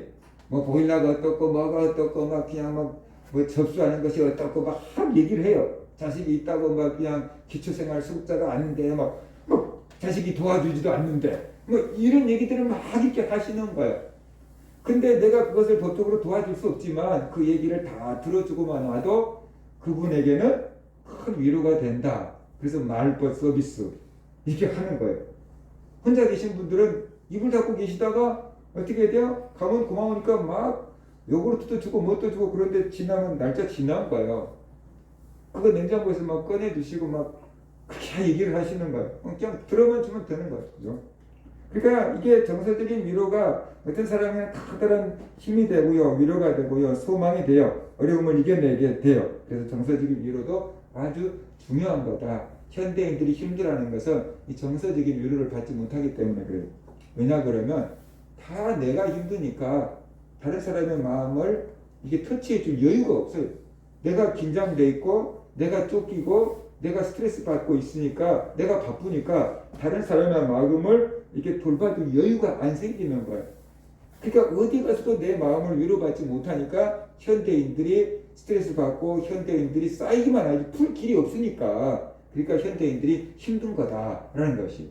뭐 보일러가 어떻고 뭐가 어떻고 막 그냥 막 뭐 접수하는 것이 어떻고 막 얘기를 해요. 자식이 있다고 막 그냥 기초생활 수급자가 아닌데 막 자식이 도와주지도 않는데 뭐 이런 얘기들을 막 이렇게 하시는 거예요. 근데 내가 그것을 법적으로 도와줄 수 없지만 그 얘기를 다 들어주고만 와도 그분에게는 큰 위로가 된다. 그래서 말벗 서비스 이렇게 하는 거예요. 혼자 계신 분들은 입을 닫고 계시다가 어떻게 돼요? 가면 고마우니까 막 요구르트도 주고 뭣도 주고 그런데 지나면 날짜 지난 거예요. 그거 냉장고에서 막 꺼내주시고 막 그렇게 얘기를 하시는 거예요. 그냥 들어만 주면 되는 거예요. 그죠? 그러니까 이게 정서적인 위로가 어떤 사람에게 커다란 힘이 되고요. 위로가 되고요. 소망이 돼요. 어려움을 이겨내게 돼요. 그래서 정서적인 위로도 아주 중요한 거다. 현대인들이 힘들어하는 것은 이 정서적인 위로를 받지 못하기 때문에 그래요. 왜냐 그러면 다 내가 힘드니까 다른 사람의 마음을 이게 터치해 줄 여유가 없어요. 내가 긴장돼 있고 내가 쫓기고 내가 스트레스 받고 있으니까 내가 바쁘니까 다른 사람의 마음을 이렇게 돌봐줄 여유가 안 생기는 거예요. 그러니까 어디 가서도 내 마음을 위로받지 못하니까 현대인들이 스트레스 받고 현대인들이 쌓이기만 하지 풀 길이 없으니까 그러니까 현대인들이 힘든 거다라는 것이.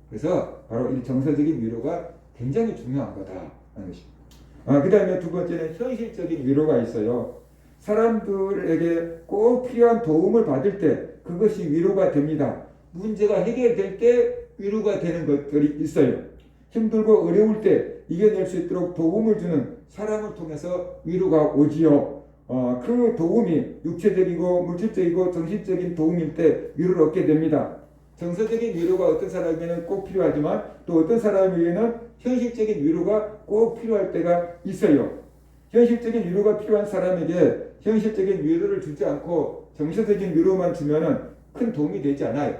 그래서 바로 이 정서적인 위로가 굉장히 중요한 거다라는 것입니다. 그 다음에 두 번째는 현실적인 위로가 있어요. 사람들에게 꼭 필요한 도움을 받을 때 그것이 위로가 됩니다. 문제가 해결될 때 위로가 되는 것들이 있어요. 힘들고 어려울 때 이겨낼 수 있도록 도움을 주는 사람을 통해서 위로가 오지요. 그 도움이 육체적이고 물질적이고 정신적인 도움일 때 위로를 얻게 됩니다. 정서적인 위로가 어떤 사람에게는 꼭 필요하지만 또 어떤 사람에게는 현실적인 위로가 꼭 필요할 때가 있어요. 현실적인 위로가 필요한 사람에게 현실적인 위로를 주지 않고 정서적인 위로만 주면은 큰 도움이 되지 않아요.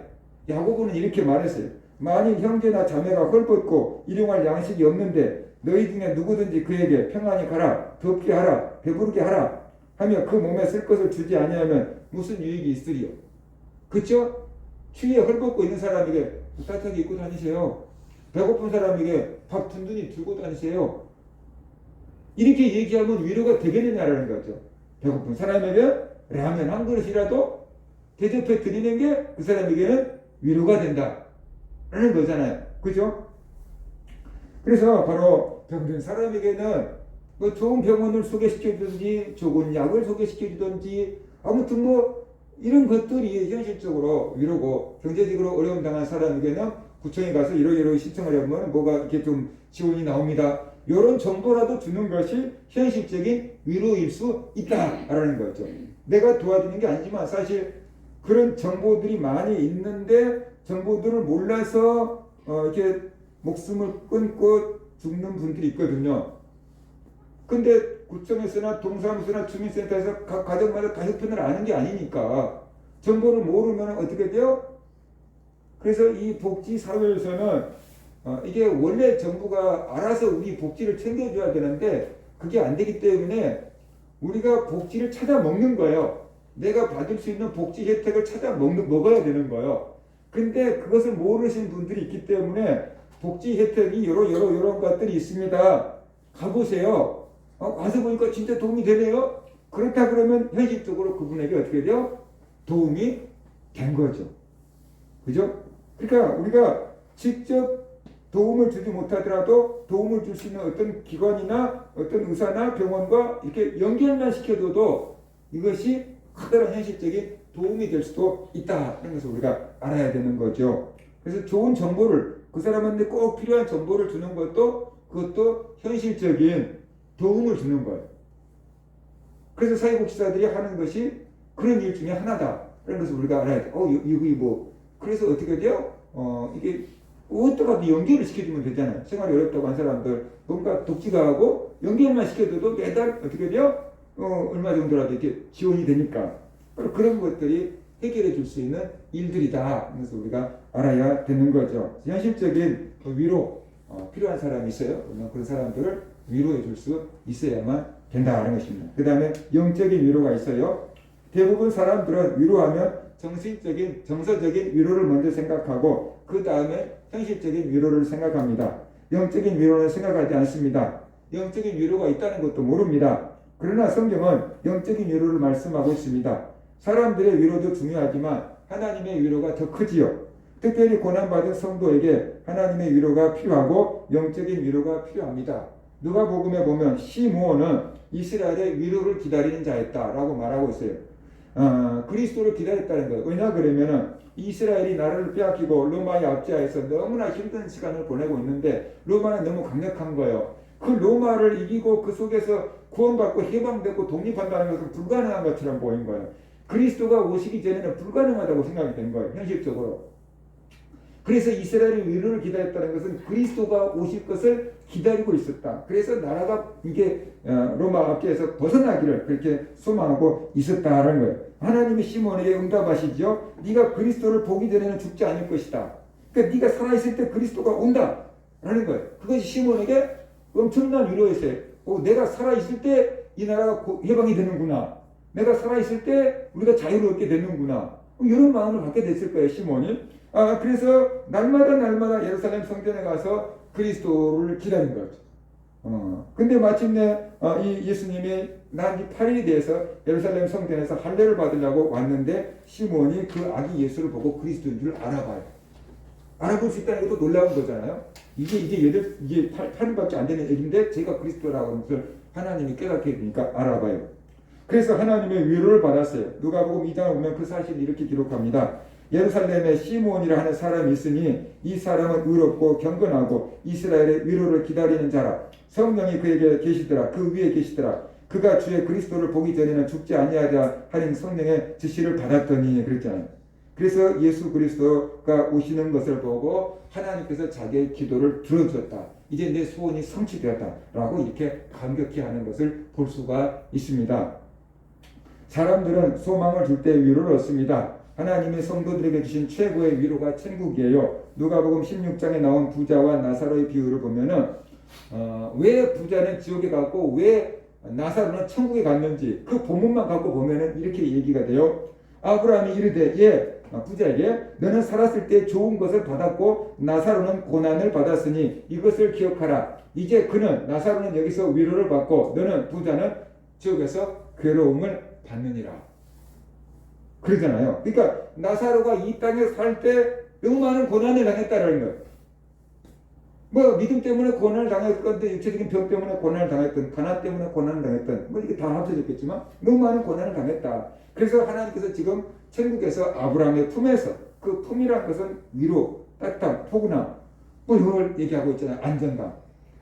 야고보는 이렇게 말했어요. 만일 형제나 자매가 헐벗고 일용할 양식이 없는데 너희 중에 누구든지 그에게 평안히 가라, 덥게 하라, 배부르게 하라 하며 그 몸에 쓸 것을 주지 아니하면 무슨 유익이 있으리요. 그렇죠? 추위에 헐벗고 있는 사람에게 따뜻하게 입고 다니세요. 배고픈 사람에게 밥 든든히 들고 다니세요. 이렇게 얘기하면 위로가 되겠느냐라는 거죠. 배고픈 사람에게 라면 한 그릇이라도 대접해 드리는 게 그 사람에게는 위로가 된다 라는 거잖아요. 그죠? 그래서 바로 병든 사람에게는 뭐 좋은 병원을 소개시켜주든지 좋은 약을 소개시켜주든지 아무튼 뭐 이런 것들이 현실적으로 위로고, 경제적으로 어려움 당한 사람에게는 구청에 가서 이러이러 신청을 하면 뭐가 이렇게 좀 지원이 나옵니다. 이런 정보라도 주는 것이 현실적인 위로일 수 있다라는 거죠. 내가 도와주는 게 아니지만 사실 그런 정보들이 많이 있는데 정보들을 몰라서 이렇게 목숨을 끊고 죽는 분들이 있거든요. 근데 구청에서나 동사무소나 주민센터에서 각 가정마다 다 형편을 아는 게 아니니까 정보를 모르면 어떻게 돼요? 그래서 이 복지사회에서는 이게 원래 정부가 알아서 우리 복지를 챙겨줘야 되는데 그게 안 되기 때문에 우리가 복지를 찾아 먹는 거예요. 내가 받을 수 있는 복지 혜택을 찾아 먹어야 되는 거예요. 근데 그것을 모르신 분들이 있기 때문에 복지 혜택이 이런 것들이 있습니다. 가보세요. 와서 보니까 진짜 도움이 되네요. 그렇다 그러면 현실적으로 그분에게 어떻게 돼요? 도움이 된 거죠. 그죠? 그러니까 우리가 직접 도움을 주지 못하더라도 도움을 줄 수 있는 어떤 기관이나 어떤 의사나 병원과 이렇게 연결만 시켜줘도 이것이 커다란 현실적인 도움이 될 수도 있다는 것을 우리가 알아야 되는 거죠. 그래서 좋은 정보를, 그 사람한테 꼭 필요한 정보를 주는 것도 그것도 현실적인 도움을 주는 거예요. 그래서 사회복지사들이 하는 것이 그런 일 중에 하나다라는 것을 우리가 알아야 돼요. 이거 뭐 그래서 어떻게 돼요? 이게 어떠가도 연결을 시켜주면 되잖아요. 생활이 어렵다고 한 사람들 뭔가 독지가 하고 연결만 시켜줘도 매달 어떻게 돼요? 얼마 정도라도 이렇게 지원이 되니까 그런 것들이 해결해 줄 수 있는 일들이다. 그래서 우리가 알아야 되는 거죠. 현실적인 위로 필요한 사람이 있어요. 그런 사람들을 위로해 줄 수 있어야만 된다는 것입니다. 그 다음에 영적인 위로가 있어요. 대부분 사람들은 위로하면 정신적인, 정서적인 위로를 먼저 생각하고 그 다음에 현실적인 위로를 생각합니다. 영적인 위로는 생각하지 않습니다. 영적인 위로가 있다는 것도 모릅니다. 그러나 성경은 영적인 위로를 말씀하고 있습니다. 사람들의 위로도 중요하지만 하나님의 위로가 더 크지요. 특별히 고난받은 성도에게 하나님의 위로가 필요하고 영적인 위로가 필요합니다. 누가복음에 보면 시므온은 이스라엘의 위로를 기다리는 자였다라고 말하고 있어요. 그리스도를 기다렸다는 거예요. 왜냐 그러면은 이스라엘이 나라를 빼앗기고 로마의 압제하에서 너무나 힘든 시간을 보내고 있는데 로마는 너무 강력한 거예요. 그 로마를 이기고 그 속에서 구원받고 해방되고 독립한다는 것은 불가능한 것처럼 보인 거예요. 그리스도가 오시기 전에는 불가능하다고 생각이 된 거예요. 현실적으로. 그래서 이스라엘의 위로를 기다렸다는 것은 그리스도가 오실 것을 기다리고 있었다. 그래서 나라가 이게 로마 압제에서 벗어나기를 그렇게 소망하고 있었다는 거예요. 하나님이 시몬에게 응답하시죠. 네가 그리스도를 보기 전에는 죽지 않을 것이다. 그러니까 네가 살아있을 때 그리스도가 온다라는 거예요. 그것이 시몬에게 엄청난 위로였어요. 내가 살아있을 때 이 나라가 해방이 되는구나. 내가 살아있을 때 우리가 자유롭게 되는구나. 이런 마음을 갖게 됐을 거예요, 시몬이. 그래서 날마다 예루살렘 성전에 가서 그리스도를 기다린 거죠. 근데 마침내 이 예수님이 난 지 8일이 돼서 예루살렘 성전에서 할례를 받으려고 왔는데 시몬이 그 아기 예수를 보고 그리스도인 줄 알아봐요. 알아볼 수 있다는 것도 놀라운 거잖아요. 이게 8일밖에 안 되는 얘기인데 제가 그리스도라고 하는 것을 하나님이 깨닫게 해주니까 알아봐요. 그래서 하나님의 위로를 받았어요. 누가복음 2장을 보면 그 사실을 이렇게 기록합니다. 예루살렘에 시므온이라 하는 사람이 있으니 이 사람은 의롭고 경건하고 이스라엘의 위로를 기다리는 자라. 성령이 그에게 계시더라. 그 위에 계시더라. 그가 주의 그리스도를 보기 전에는 죽지 아니하리라 하는 성령의 지시를 받았더니 그랬잖아요. 그래서 예수 그리스도가 오시는 것을 보고 하나님께서 자기의 기도를 들어주었다. 이제 내 소원이 성취되었다라고 이렇게 감격해 하는 것을 볼 수가 있습니다. 사람들은 소망을 줄 때 위로를 얻습니다. 하나님이 성도들에게 주신 최고의 위로가 천국이에요. 누가복음 16장에 나온 부자와 나사로의 비유를 보면은 왜 부자는 지옥에 갔고 왜 나사로는 천국에 갔는지 그 본문만 갖고 보면은 이렇게 얘기가 돼요. 아브라함이 이르되 부자에게 너는 살았을 때 좋은 것을 받았고 나사로는 고난을 받았으니 이것을 기억하라. 이제 그는 나사로는 여기서 위로를 받고 너는 부자는 지옥에서 괴로움을 받느니라. 그러잖아요. 그러니까 나사로가 이 땅에 살 때 너무 많은 고난을 당했다라는 거예요. 뭐 믿음 때문에 고난을 당했을 건데 육체적인 병 때문에 고난을 당했던 가난 때문에 고난을 당했던 뭐 이게 다 합쳐졌겠지만 너무 많은 고난을 당했다. 그래서 하나님께서 지금 천국에서 아브라함의 품에서 그 품이란 것은 위로, 따뜻함, 포근함 뭐 이걸 얘기하고 있잖아요. 안정감.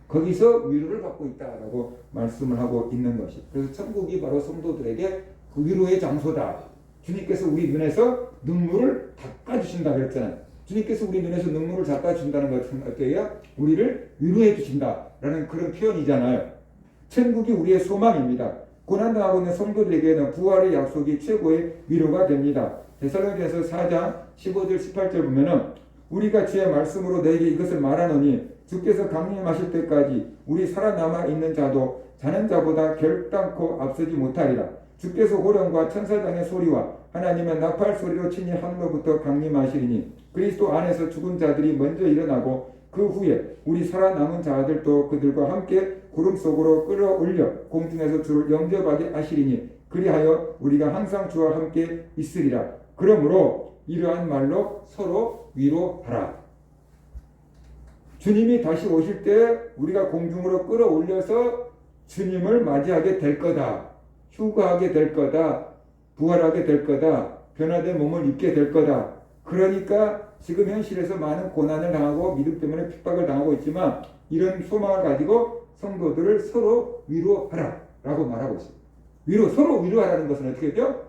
거기서 위로를 받고 있다라고 말씀을 하고 있는 것이. 그래서 천국이 바로 성도들에게 그 위로의 장소다. 주님께서 우리 눈에서 눈물을 닦아주신다 그랬잖아요. 주님께서 우리 눈에서 눈물을 닦아주신다는 것은 어때요? 우리를 위로해 주신다라는 그런 표현이잖아요. 천국이 우리의 소망입니다. 고난당하고 있는 성도들에게는 부활의 약속이 최고의 위로가 됩니다. 데살로니가서 4장 15절 18절 보면은 우리가 주의 말씀으로 너에게 이것을 말하노니 주께서 강림하실 때까지 우리 살아남아 있는 자도 자는 자보다 결단코 앞서지 못하리라. 주께서 호령과 천사장의 소리와 하나님의 나팔 소리로 친히 하늘로부터 강림하시리니 그리스도 안에서 죽은 자들이 먼저 일어나고 그 후에 우리 살아남은 자들도 그들과 함께 구름 속으로 끌어올려 공중에서 주를 영접하게 하시리니 그리하여 우리가 항상 주와 함께 있으리라. 그러므로 이러한 말로 서로 위로하라. 주님이 다시 오실 때 우리가 공중으로 끌어올려서 주님을 맞이하게 될 거다. 휴가하게 될 거다. 부활하게 될 거다. 변화된 몸을 입게 될 거다. 그러니까 지금 현실에서 많은 고난을 당하고 믿음 때문에 핍박을 당하고 있지만 이런 소망을 가지고 성도들을 서로 위로하라 라고 말하고 있어요. 서로 위로하라는 것은 어떻게 되죠?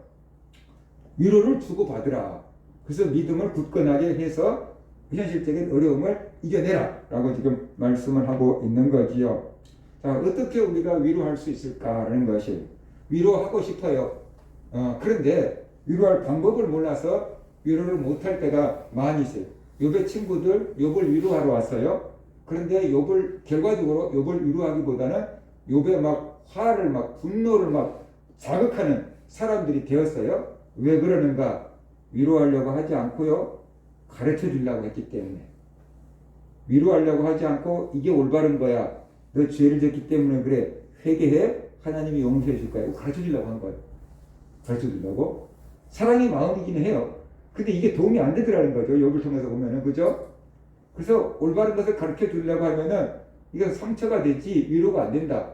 위로를 주고받으라. 그래서 믿음을 굳건하게 해서 현실적인 어려움을 이겨내라 라고 지금 말씀을 하고 있는 거지요. 자, 어떻게 우리가 위로할 수 있을까라는 것이 위로하고 싶어요. 그런데 위로할 방법을 몰라서 위로를 못할 때가 많이 있어요. 욥의 친구들 욥을 위로하러 왔어요. 그런데 욥을 결과적으로 욥을 위로하기보다는 욥의 막 화를 막 분노를 막 자극하는 사람들이 되었어요. 왜 그러는가? 위로하려고 하지 않고요. 가르쳐 주려고 했기 때문에. 위로하려고 하지 않고 이게 올바른 거야. 너 죄를 졌기 때문에 그래. 회개해. 하나님이 용서해 줄 거야. 가르쳐 주려고 한 거예요. 가르쳐 주려고. 사랑의 마음이긴 해요. 근데 이게 도움이 안 되더라는 거죠. 욥을 통해서 보면은. 그죠? 그래서 올바른 것을 가르쳐 주려고 하면은 이건 상처가 되지 위로가 안 된다.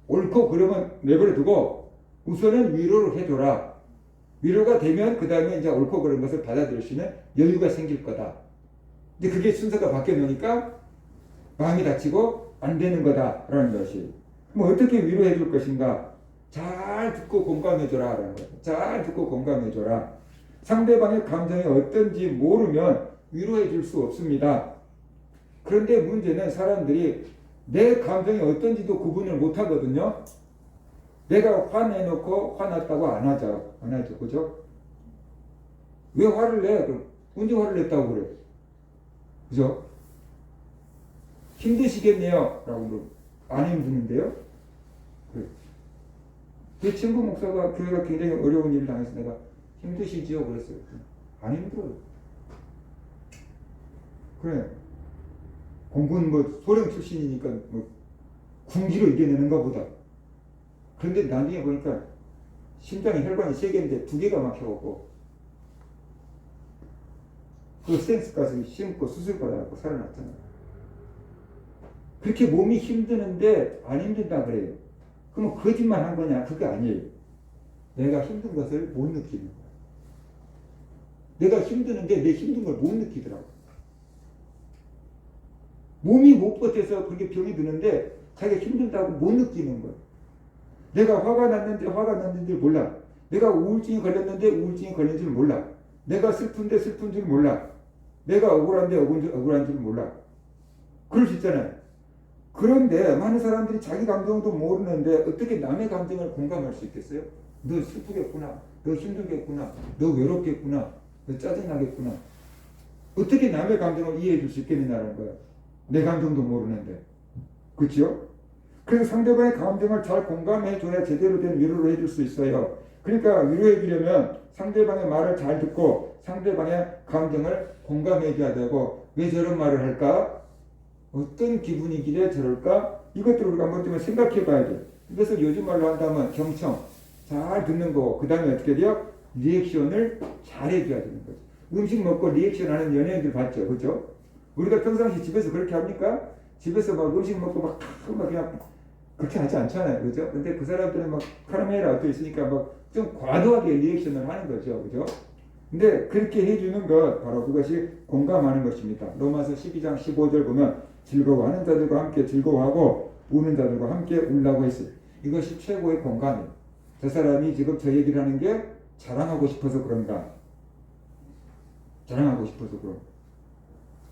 옳고 그러면 내버려 두고 우선은 위로를 해줘라. 위로가 되면 그 다음에 이제 옳고 그런 것을 받아들일 수 있는 여유가 생길 거다. 근데 그게 순서가 바뀌어 놓으니까 마음이 다치고 안 되는 거다라는 것이. 뭐 어떻게 위로해 줄 것인가? 잘 듣고 공감해 줘라라는 거예요. 잘 듣고 공감해 줘라. 상대방의 감정이 어떤지 모르면 위로해 줄 수 없습니다. 그런데 문제는 사람들이 내 감정이 어떤지도 구분을 못 하거든요. 내가 화내놓고 화났다고 안 하죠. 안 하죠. 그죠? 왜 화를 내? 그럼 언제 화를 냈다고 그래? 그죠? 힘드시겠네요. 라고 그러고 안 힘드는데요? 그래. 제 친구 목사가 교회가 굉장히 어려운 일을 당해서 내가 힘드시지요? 그랬어요. 안 힘들어요. 그래. 공군 뭐 소령 출신이니까 뭐 군기로 이겨내는가 보다. 그런데 나중에 보니까 심장에 혈관이 3개인데 2개가 막혀갖고 그 스탠스 가서 심고 수술 받아갖고 살아났잖아요. 그렇게 몸이 힘드는데 안 힘든다 그래요. 그럼 거짓말 한 거냐? 그게 아니에요. 내가 힘든 것을 못 느끼는 거야. 내가 힘드는데 내 힘든 걸 못 느끼더라고. 몸이 못 버텨서 그렇게 병이 드는데 자기가 힘들다고 못 느끼는 거야. 내가 화가 났는데 화가 났는지 몰라. 내가 우울증이 걸렸는데 우울증이 걸린 줄 몰라. 내가 슬픈데 슬픈 줄 몰라. 내가 억울한데 억울한 줄 몰라. 그럴 수 있잖아요. 그런데 많은 사람들이 자기 감정도 모르는데 어떻게 남의 감정을 공감할 수 있겠어요? 너 슬프겠구나. 너 힘들겠구나. 너 외롭겠구나. 너 짜증나겠구나. 어떻게 남의 감정을 이해해 줄 수 있겠느냐는 거예요. 내 감정도 모르는데. 그렇죠? 그래서 상대방의 감정을 잘 공감해 줘야 제대로 된 위로를 해줄 수 있어요. 그러니까 위로해 주려면 상대방의 말을 잘 듣고 상대방의 감정을 공감해 줘야 되고, 왜 저런 말을 할까? 어떤 기분이길래 저럴까? 이것들을 우리가 한번 좀 생각해 봐야 돼. 그래서 요즘 말로 한다면 경청, 잘 듣는 거고, 그 다음에 어떻게 돼요? 리액션을 잘 해줘야 되는 거죠. 음식 먹고 리액션 하는 연예인들 봤죠? 그죠? 우리가 평상시 집에서 그렇게 합니까? 집에서 막 음식 먹고 막 그냥 그렇게 하지 않잖아요. 그죠? 근데 그 사람들은 막 카메라 앞에 있으니까 막 좀 과도하게 리액션을 하는 거죠. 그죠? 근데 그렇게 해주는 것, 바로 그것이 공감하는 것입니다. 로마서 12장 15절 보면 즐거워하는 자들과 함께 즐거워하고 우는 자들과 함께 울라고 했어요. 이것이 최고의 공감이에요. 저 사람이 지금 저 얘기를 하는 게 자랑하고 싶어서 그런가? 자랑하고 싶어서 그런가?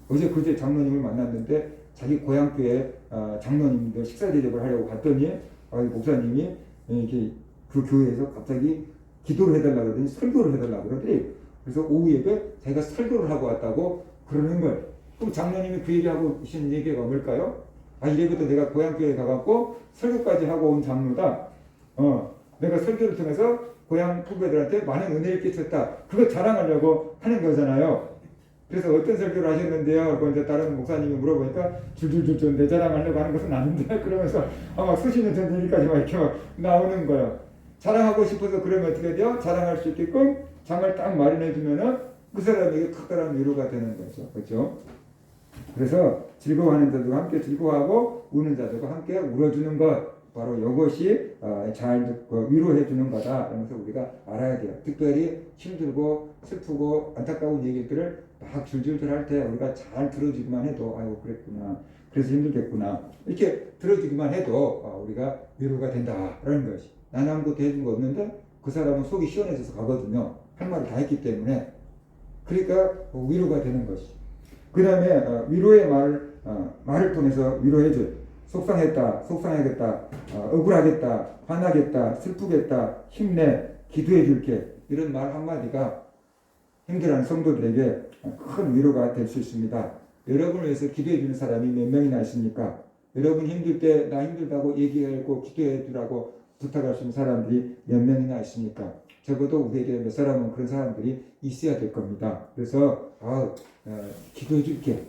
어제 그제 장로님을 만났는데 자기 고향교회 장로님들 식사 대접을 하려고 갔더니 목사님이 이렇게 그 교회에서 갑자기 기도를 해달라고 그러더니 설교를 해달라고 그러더니, 그래서 오후 예배 자기가 설교를 하고 왔다고 그러는 거예요. 그럼 장로님이 그 얘기하고 하신 얘기가 뭘까요? 이래부터 내가 고향교회에 가갖고 설교까지 하고 온 장로다. 내가 설교를 통해서 고향 후배들한테 많은 은혜를 끼쳤다. 그거 자랑하려고 하는 거잖아요. 그래서 어떤 설교를 하셨는데요? 그거 이제 다른 목사님이 물어보니까 줄줄줄 내 자랑하려고 하는 것은 아닌데 그러면서 아마 수십 년 전 얘기까지 막 이렇게 막 나오는 거예요. 자랑하고 싶어서 그러면 어떻게 돼요? 자랑할 수 있게끔 장을 딱 마련해 주면은 그 사람에게 커다란 위로가 되는 거죠. 그렇죠? 그래서 즐거워하는 자들과 함께 즐거워하고 우는 자들과 함께 울어주는 것, 바로 이것이 잘 듣고 위로해 주는 거다. 그러면서 우리가 알아야 돼요. 특별히 힘들고 슬프고 안타까운 얘기들을 막 줄줄줄 할 때 우리가 잘 들어주기만 해도 아이고 그랬구나, 그래서 힘들겠구나, 이렇게 들어주기만 해도 우리가 위로가 된다라는 것이. 나는 아무것도 해준 거 없는데 그 사람은 속이 시원해져서 가거든요. 할 말을 다 했기 때문에. 그러니까 위로가 되는 것이. 그 다음에 위로의 말을 통해서 위로해줘요. 속상했다, 속상하겠다, 억울하겠다, 화나겠다, 슬프겠다, 힘내, 기도해줄게, 이런 말 한마디가 힘들어하는 성도들에게 큰 위로가 될 수 있습니다. 여러분을 위해서 기도해주는 사람이 몇 명이나 있습니까? 여러분 힘들 때 나 힘들다고 얘기하고 기도해주라고 부탁할 수 있는 사람들이 몇 명이나 있습니까? 적어도 우리에게 몇 사람은 그런 사람들이 있어야 될 겁니다. 그래서 기도해줄게,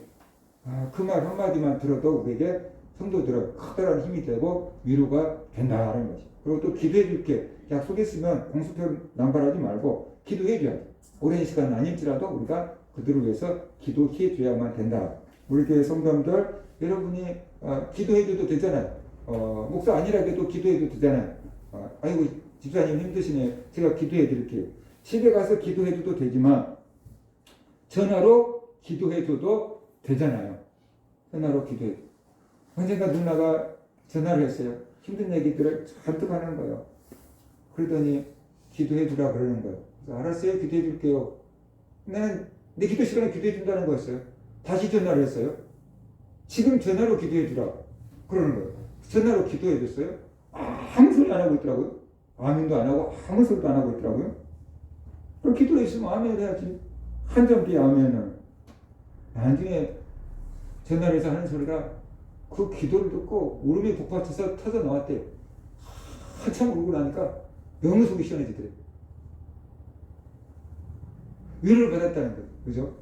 그 말 한마디만 들어도 우리에게 성도들은 커다란 힘이 되고 위로가 된다는 거지. 그리고 또 기도해줄게, 약속했으면 공수표 남발하지 말고 기도해줘야 돼. 오랜 시간 아닐지라도 우리가 그들을 위해서 기도해줘야만 된다. 우리 교회 성도들, 여러분이 기도해줘도 되잖아요. 목사 아니라도 기도해도 되잖아요. 아이고 집사님 힘드시네, 제가 기도해드릴게요. 집에 가서 기도해줘도 되지만 전화로 기도해줘도 되잖아요. 전화로 기도해. 언젠가 누나가 전화를 했어요. 힘든 얘기들을 잔뜩 하는 거예요. 그러더니 기도해주라 그러는 거예요. 그래서 알았어요, 기도해줄게요. 나는 내 기도 시간에 기도해준다는 거였어요. 다시 전화를 했어요. 지금 전화로 기도해주라 그러는 거예요. 전화로 기도해줬어요. 아무 소리 안 하고 있더라고요. 아멘도 안 하고 아무 소리도 안 하고 있더라고요. 그럼 기도했으면 아멘 해야지. 한점 뒤에 아멘은. 나중에 전화를 해서 하는 소리가 그 기도를 듣고 울음이 북받쳐서 터져 나왔대요. 한참 울고 나니까 너무 속이 시원해지더래요. 위로를 받았다는 거예요. 그죠?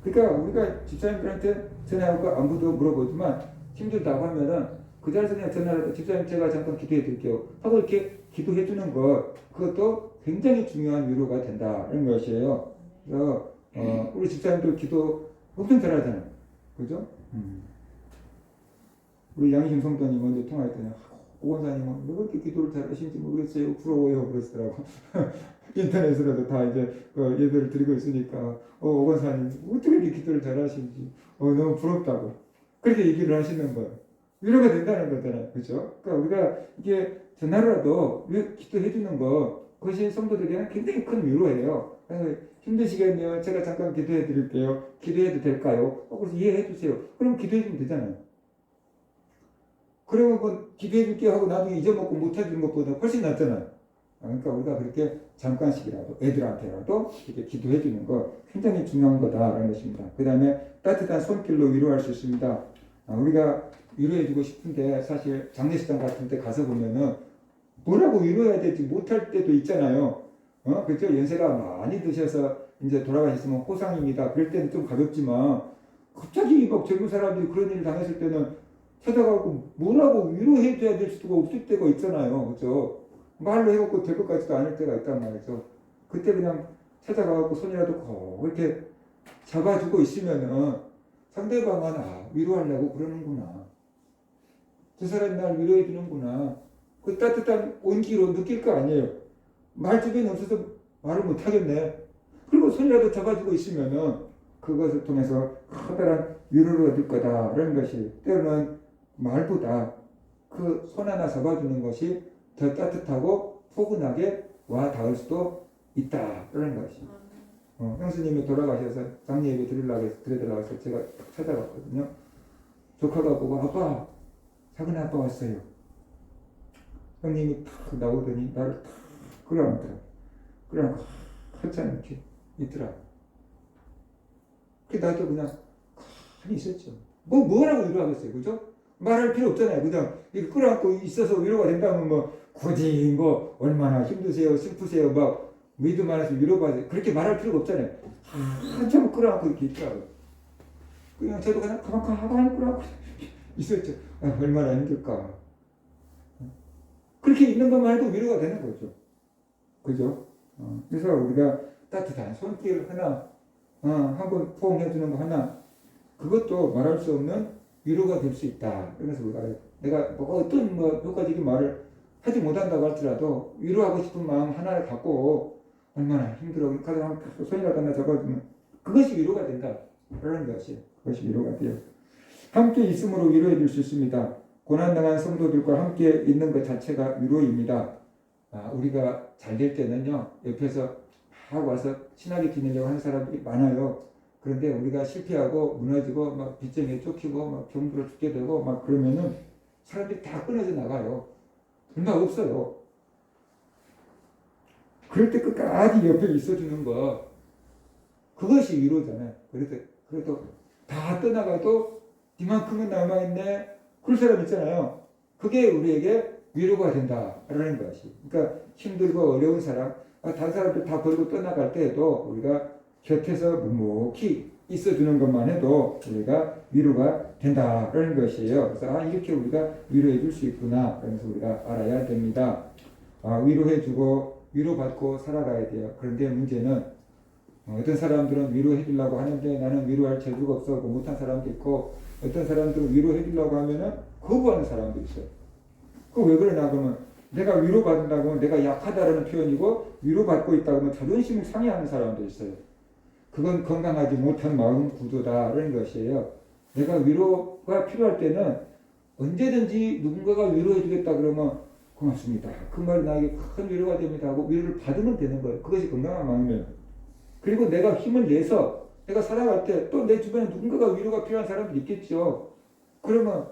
그러니까 우리가 집사님들한테 전화하고 안부도 물어보지만 힘들다고 하면은 그 자리에서 그냥 전화를, 집사님 제가 잠깐 기도해 드릴게요 하고 이렇게 기도해 주는 것, 그것도 굉장히 중요한 위로가 된다는 것이에요. 그래서 우리 집사님들 기도 엄청 잘하잖아요. 그죠? 우리 양희심 성도님 먼저 통화했더니 오건사님은 왜 그렇게 기도를 잘하시는지 모르겠어요, 부러워요 그러시더라고. 인터넷으로도 다 이제 예배를 드리고 있으니까 오건사님 어떻게 이렇게 기도를 잘하시는지 너무 부럽다고 그렇게 얘기를 하시는 거예요. 위로가 된다는 거잖아요. 그렇죠? 그러니까 우리가 이게 전화로라도 기도해 주는 거, 그것이 성도들에게는 굉장히 큰 위로예요. 힘드시겠네요, 제가 잠깐 기도해 드릴게요, 기도해도 될까요? 그래서 이해해 주세요. 그럼 기도해 주면 되잖아요. 그러면 뭐 기도해 줄게요 하고 나중에 잊어먹고 못 해주는 것보다 훨씬 낫잖아요. 그러니까 우리가 그렇게 잠깐씩이라도 애들한테라도 이렇게 기도해 주는 거 굉장히 중요한 거다라는 것입니다. 그 다음에 따뜻한 손길로 위로할 수 있습니다. 우리가 위로해주고 싶은데 사실 장례식장 같은 데 가서 보면은 뭐라고 위로해야 될지 못할 때도 있잖아요. 그렇죠? 연세가 많이 드셔서 이제 돌아가셨으면 호상입니다. 그럴 때는 좀 가볍지만 갑자기 막 젊은 사람들이 그런 일을 당했을 때는 찾아가고 뭐라고 위로해줘야 될 수가 없을 때가 있잖아요. 그렇죠? 말로 해갖고 될 것 같지도 않을 때가 있단 말이죠. 그때 그냥 찾아가갖고 손이라도 꼭 이렇게 잡아주고 있으면은 상대방은 위로하려고 그러는구나. 저 사람이 날 위로해 주는구나. 그 따뜻한 온기로 느낄 거 아니에요. 말 주변이 없어서 말을 못 하겠네. 그리고 손이라도 잡아주고 있으면은 그것을 통해서 커다란 위로를 얻을 거다라는 것이 때로는 말보다 그 손 하나 잡아주는 것이 더 따뜻하고 포근하게 와 닿을 수도 있다라는 것이. 형수님이 돌아가셔서 장례 예배 드리려고 해서 제가 딱 찾아갔거든요. 조카가 보고 아빠 작은 아빠 왔어요. 형님이 탁 나오더니 나를 탁 끌어안더라. 끌어안고 한참 이렇게 있더라. 그 나도 그냥 가만히 있었죠. 뭐라고 위로하겠어요, 그죠? 말할 필요 없잖아요, 그냥 이렇게 끌어안고 있어서 위로가 된다면 굳이 얼마나 힘드세요, 슬프세요, 믿음 안에서 위로받아요. 그렇게 말할 필요가 없잖아요. 한참 끌어안고 이렇게 있더라고요. 그냥 저도 그냥 가만히 끌어안고 있었죠. 얼마나 힘들까. 그렇게 있는 것만 해도 위로가 되는 거죠. 그죠? 그래서 우리가 따뜻한 손길 하나, 한번 포옹해주는 거 하나, 그것도 말할 수 없는 위로가 될 수 있다. 그래서 내가 어떤 효과적인 말을 하지 못한다고 할지라도 위로하고 싶은 마음 하나를 갖고 얼마나 힘들어. 가장 손이라도 하나 잡아주면 그것이 위로가 된다. 그런 것이 그것이 위로가 돼요. 함께 있음으로 위로해 줄 수 있습니다. 고난당한 성도들과 함께 있는 것 자체가 위로입니다. 우리가 잘 될 때는요, 옆에서 막 와서 친하게 지내려고 하는 사람들이 많아요. 그런데 우리가 실패하고 무너지고 막 빚쟁이에 쫓기고 막 병들어 죽게 되고 막 그러면은 사람들이 다 끊어져 나가요. 얼마 없어요. 그럴 때 끝까지 옆에 있어주는 거, 그것이 위로잖아요. 그래도 다 떠나가도 이만큼은 남아있네. 그럴 사람 있잖아요. 그게 우리에게 위로가 된다라는 것이. 그러니까 힘들고 어려운 사람, 다른 사람들 다 버리고 떠나갈 때에도 우리가 곁에서 묵묵히 있어주는 것만 해도 우리가 위로가 된다라는 것이에요. 그래서 이렇게 우리가 위로해 줄 수 있구나. 그래서 우리가 알아야 됩니다. 위로해주고 위로받고 살아가야 돼요. 그런데 문제는 어떤 사람들은 위로해 주려고 하는데 나는 위로할 재주가 없어 못한 사람도 있고, 어떤 사람들은 위로해 주려고 하면은 거부하는 사람도 있어요. 왜 그러냐 그러면 내가 위로받는다고 하면 내가 약하다라는 표현이고, 위로받고 있다고 하면 자존심을 상해하는 사람도 있어요. 그건 건강하지 못한 마음 구조다라는 것이에요. 내가 위로가 필요할 때는 언제든지 누군가가 위로해 주겠다 그러면 고맙습니다. 그 말이 나에게 큰 위로가 됩니다 하고 위로를 받으면 되는 거예요. 그것이 건강한 마음이에요. 그리고 내가 힘을 내서 내가 살아갈 때 또 내 주변에 누군가가 위로가 필요한 사람들이 있겠죠. 그러면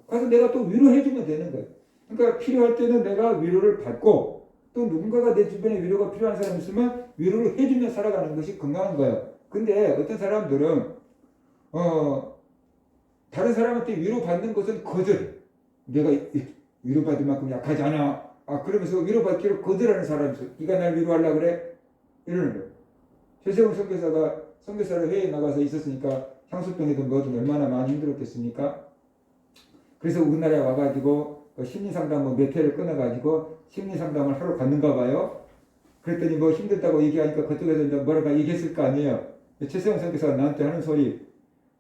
가서 내가 또 위로해주면 되는 거예요. 그러니까 필요할 때는 내가 위로를 받고, 또 누군가가 내 주변에 위로가 필요한 사람이 있으면 위로를 해주며 살아가는 것이 건강한 거예요. 근데 어떤 사람들은 다른 사람한테 위로받는 것은 거절. 내가 위로받을 만큼 약하지 않아. 그러면서 위로받기를 거절하는 사람이 있어요. 네가 날 위로하려고 그래? 이러는 거예요. 최세훈 선교사가 선교사를 회의에 나가서 있었으니까 향수병이든 뭐든 얼마나 많이 힘들었겠습니까? 그래서 우리나라에 와가지고 심리상담 몇 회를 끊어가지고 심리상담을 하러 갔는가 봐요. 그랬더니 힘들다고 얘기하니까 그쪽에서 이제 뭐라고 얘기했을 거 아니에요. 최세훈 선교사가 나한테 하는 소리,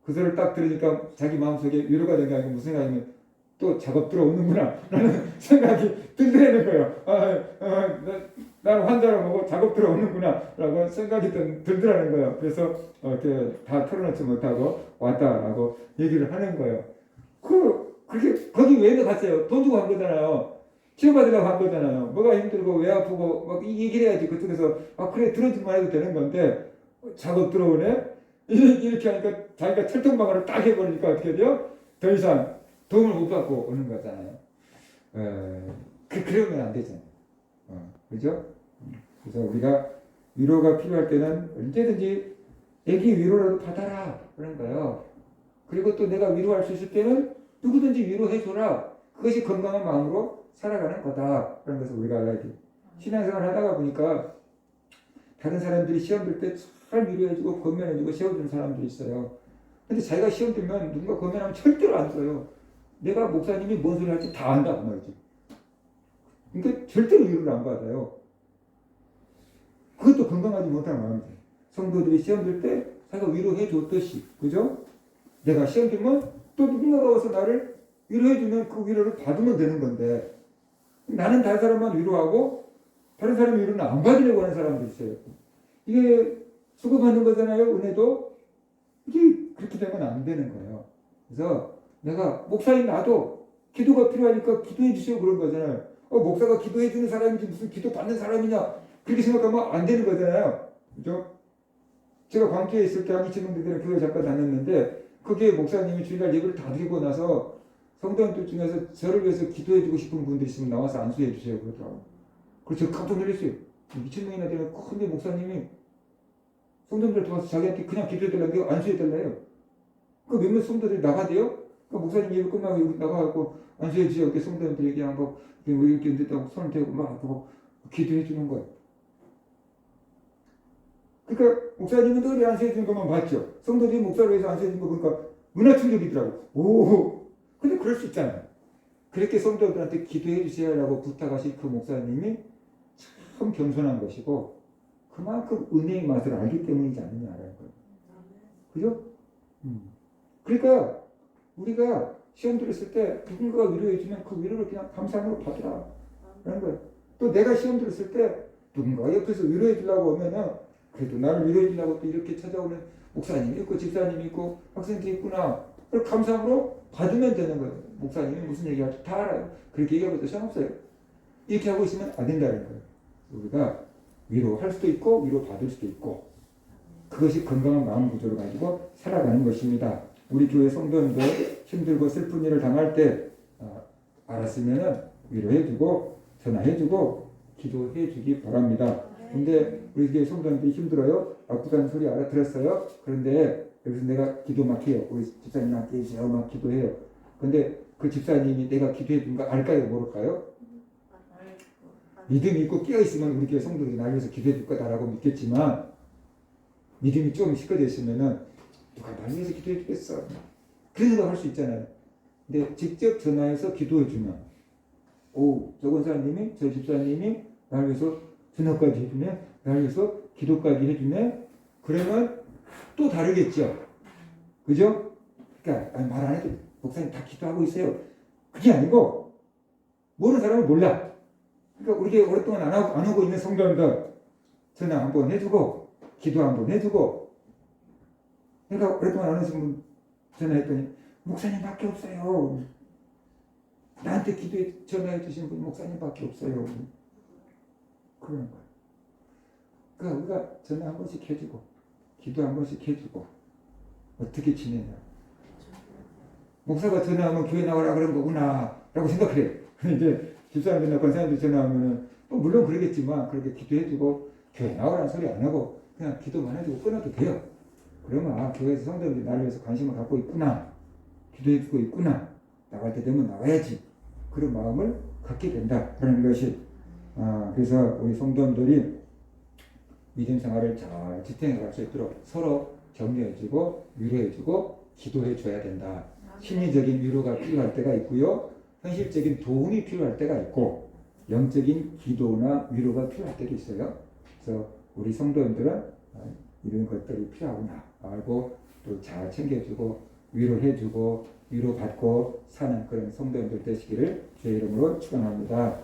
그 소리를 딱 들으니까 자기 마음속에 위로가 된 게 아니고 무슨 생각이면 또 작업 들어오는구나 라는 생각이 들더라는 거예요. 나는 환자를 보고 작업 들어오는구나 라고 생각이 들더라는 거예요. 그래서 다 털어놓지 못하고 왔다라고 얘기를 하는 거예요. 그렇게 거기 왜 갔어요? 돈 주고 간 거잖아요. 치료받으려고 간 거잖아요. 뭐가 힘들고 왜 아프고 막 얘기를 해야지 그쪽에서 그래 들어주기만 해도 되는 건데 작업 들어오네? 이렇게 하니까 자기가 철통방어를 딱 해버리니까 어떻게 돼요? 더 이상 도움을 못 받고 오는 거잖아요. 그러면 안 되잖아요. 그죠? 그래서 우리가 위로가 필요할 때는 언제든지 애기 위로라도 받아라. 그런 거예요. 그리고 또 내가 위로할 수 있을 때는 누구든지 위로해줘라. 그것이 건강한 마음으로 살아가는 거다. 그런 것을 우리가 알아야 돼. 신앙생활 하다가 보니까 다른 사람들이 시험 들 때 잘 위로해주고 권면해주고 세워주는 사람들이 있어요. 근데 자기가 시험 들면 누군가 권면하면 절대로 안 써요. 내가 목사님이 뭔 소리 할지 다 안다 그 말이지. 그러니까 절대로 위로를 안 받아요. 그것도 건강하지 못한 마음이죠. 성도들이 시험 들 때 자기가 위로해 줬듯이, 그죠? 내가 시험 들면 또 누군가가 와서 나를 위로해주면 그 위로를 받으면 되는 건데, 나는 다른 사람만 위로하고 다른 사람 위로는 안 받으려고 하는 사람도 있어요. 이게 수고받는 거잖아요. 은혜도. 이게 그렇게 되면 안 되는 거예요. 그래서 내가 목사인 나도 기도가 필요하니까 기도해 주세요 그런 거잖아요. 목사가 기도해 주는 사람이지 무슨 기도 받는 사람이냐 그렇게 생각하면 안 되는 거잖아요. 그죠? 제가 광주에 있을 때 한 2천 명들이랑 교회 잠깐 다녔는데 거기에 목사님이 주일날 예배를 다 드리고 나서 성도님들 중에서 저를 위해서 기도해 주고 싶은 분들 있으면 나와서 안수해 주세요 그러더라고요. 그래서 제가 깜짝 놀랐어요. 2천 명이나 되는 큰데 목사님이 성도님들 도와서 자기한테 그냥 기도해 달라는 게 안수해 달래요. 그 몇몇 성도들이 나가대요. 그 목사님 예배 끝나고 여기 나가갖고 안수해 주세요. 이렇게 성도님들에게 한번 이렇게 됐다고 손을 대고 막 하고 기도해 주는 거예요. 그러니까 목사님은 늘 안수해 주는 것만 봤죠. 성도들이 목사를 위해서 안수해 주는 거 보니까 문화 충격이더라고. 오, 근데 그럴 수 있잖아요. 그렇게 성도들한테 기도해 주세요라고 부탁하신 그 목사님이 참 겸손한 것이고 그만큼 은혜의 맛을 알기 때문이지 않느냐라는 거예요. 그죠? 그러니까 우리가 시험 들었을 때 누군가가 위로해주면 그 위로를 그냥 감사함으로 받으라 라는 거예요. 또 내가 시험 들었을 때 누군가 옆에서 위로해 주려고 오면은 그래도 나를 위로해 주려고 또 이렇게 찾아오는 목사님이 있고 집사님이 있고 학생들이 있구나. 그걸 감사함으로 받으면 되는 거예요. 목사님이 무슨 얘기할지 다 알아요. 그렇게 얘기하고 있어도 상관없어요. 이렇게 하고 있으면 안 된다는 거예요. 우리가 위로할 수도 있고 위로받을 수도 있고 그것이 건강한 마음 구조를 가지고 살아가는 것입니다. 우리 교회 성도님들 힘들고 슬픈 일을 당할 때 알았으면 위로해주고 전화해주고 기도해주기 바랍니다. 근데 우리 교회 성도님들이 힘들어요. 아프다는 소리 알아들었어요. 그런데 여기서 내가 기도 막 해요. 우리 집사님한테 제가 막 기도해요. 근데 그 집사님이 내가 기도해준 거 알까요? 모를까요? 믿음이 있고 깨어있으면 우리 교회 성도들이 나를 위해서 기도해줄 거다라고 믿겠지만 믿음이 좀 식어져 있으면은 누가 나를 위해서 기도해주겠어 그런 생각 할 수 있잖아요. 근데 직접 전화해서 기도해주면 저 권사님이 저 집사님이 나를 위해서 전화까지 해주네 나를 위해서 기도까지 해주네 그러면 또 다르겠죠. 그죠? 그러니까 말 안 해도 목사님 다 기도하고 있어요. 그게 아니고 모르는 사람은 몰라. 그러니까 우리 교회 오랫동안 안 오고 있는 성도님들 전화 한번 해주고 기도 한번 해주고 내가 오랫동안 안 오신 분 전화했더니 목사님밖에 없어요. 나한테 기도해 전화해 주신 분 목사님밖에 없어요. 그러는 거야. 그러니까 우리가 전화 한 번씩 해주고 기도 한 번씩 해주고 어떻게 지내냐. 목사가 전화하면 교회 나오라 그런 거구나 라고 생각해요. 이제 집사람들이나 권사님들 전화하면은 물론 그러겠지만 그렇게 기도해주고 교회 나오라는 소리 안 하고 그냥 기도만 해주고 끊어도 돼요. 그러면 교회에서 성도들이 나를 위해서 관심을 갖고 있구나 기도해주고 있구나 나갈 때 되면 나와야지 그런 마음을 갖게 된다라는 것이 그래서 우리 성도들이 믿음 생활을 잘 지탱해 갈 수 있도록 서로 격려해주고 위로해주고 기도해줘야 된다. 심리적인 위로가 필요할 때가 있고요. 현실적인 도움이 필요할 때가 있고 영적인 기도나 위로가 필요할 때도 있어요. 그래서 우리 성도님들은 이런 것들이 필요하구나 알고 또 잘 챙겨주고 위로해주고 위로받고 사는 그런 성도님들 되시기를 주의 이름으로 축원합니다.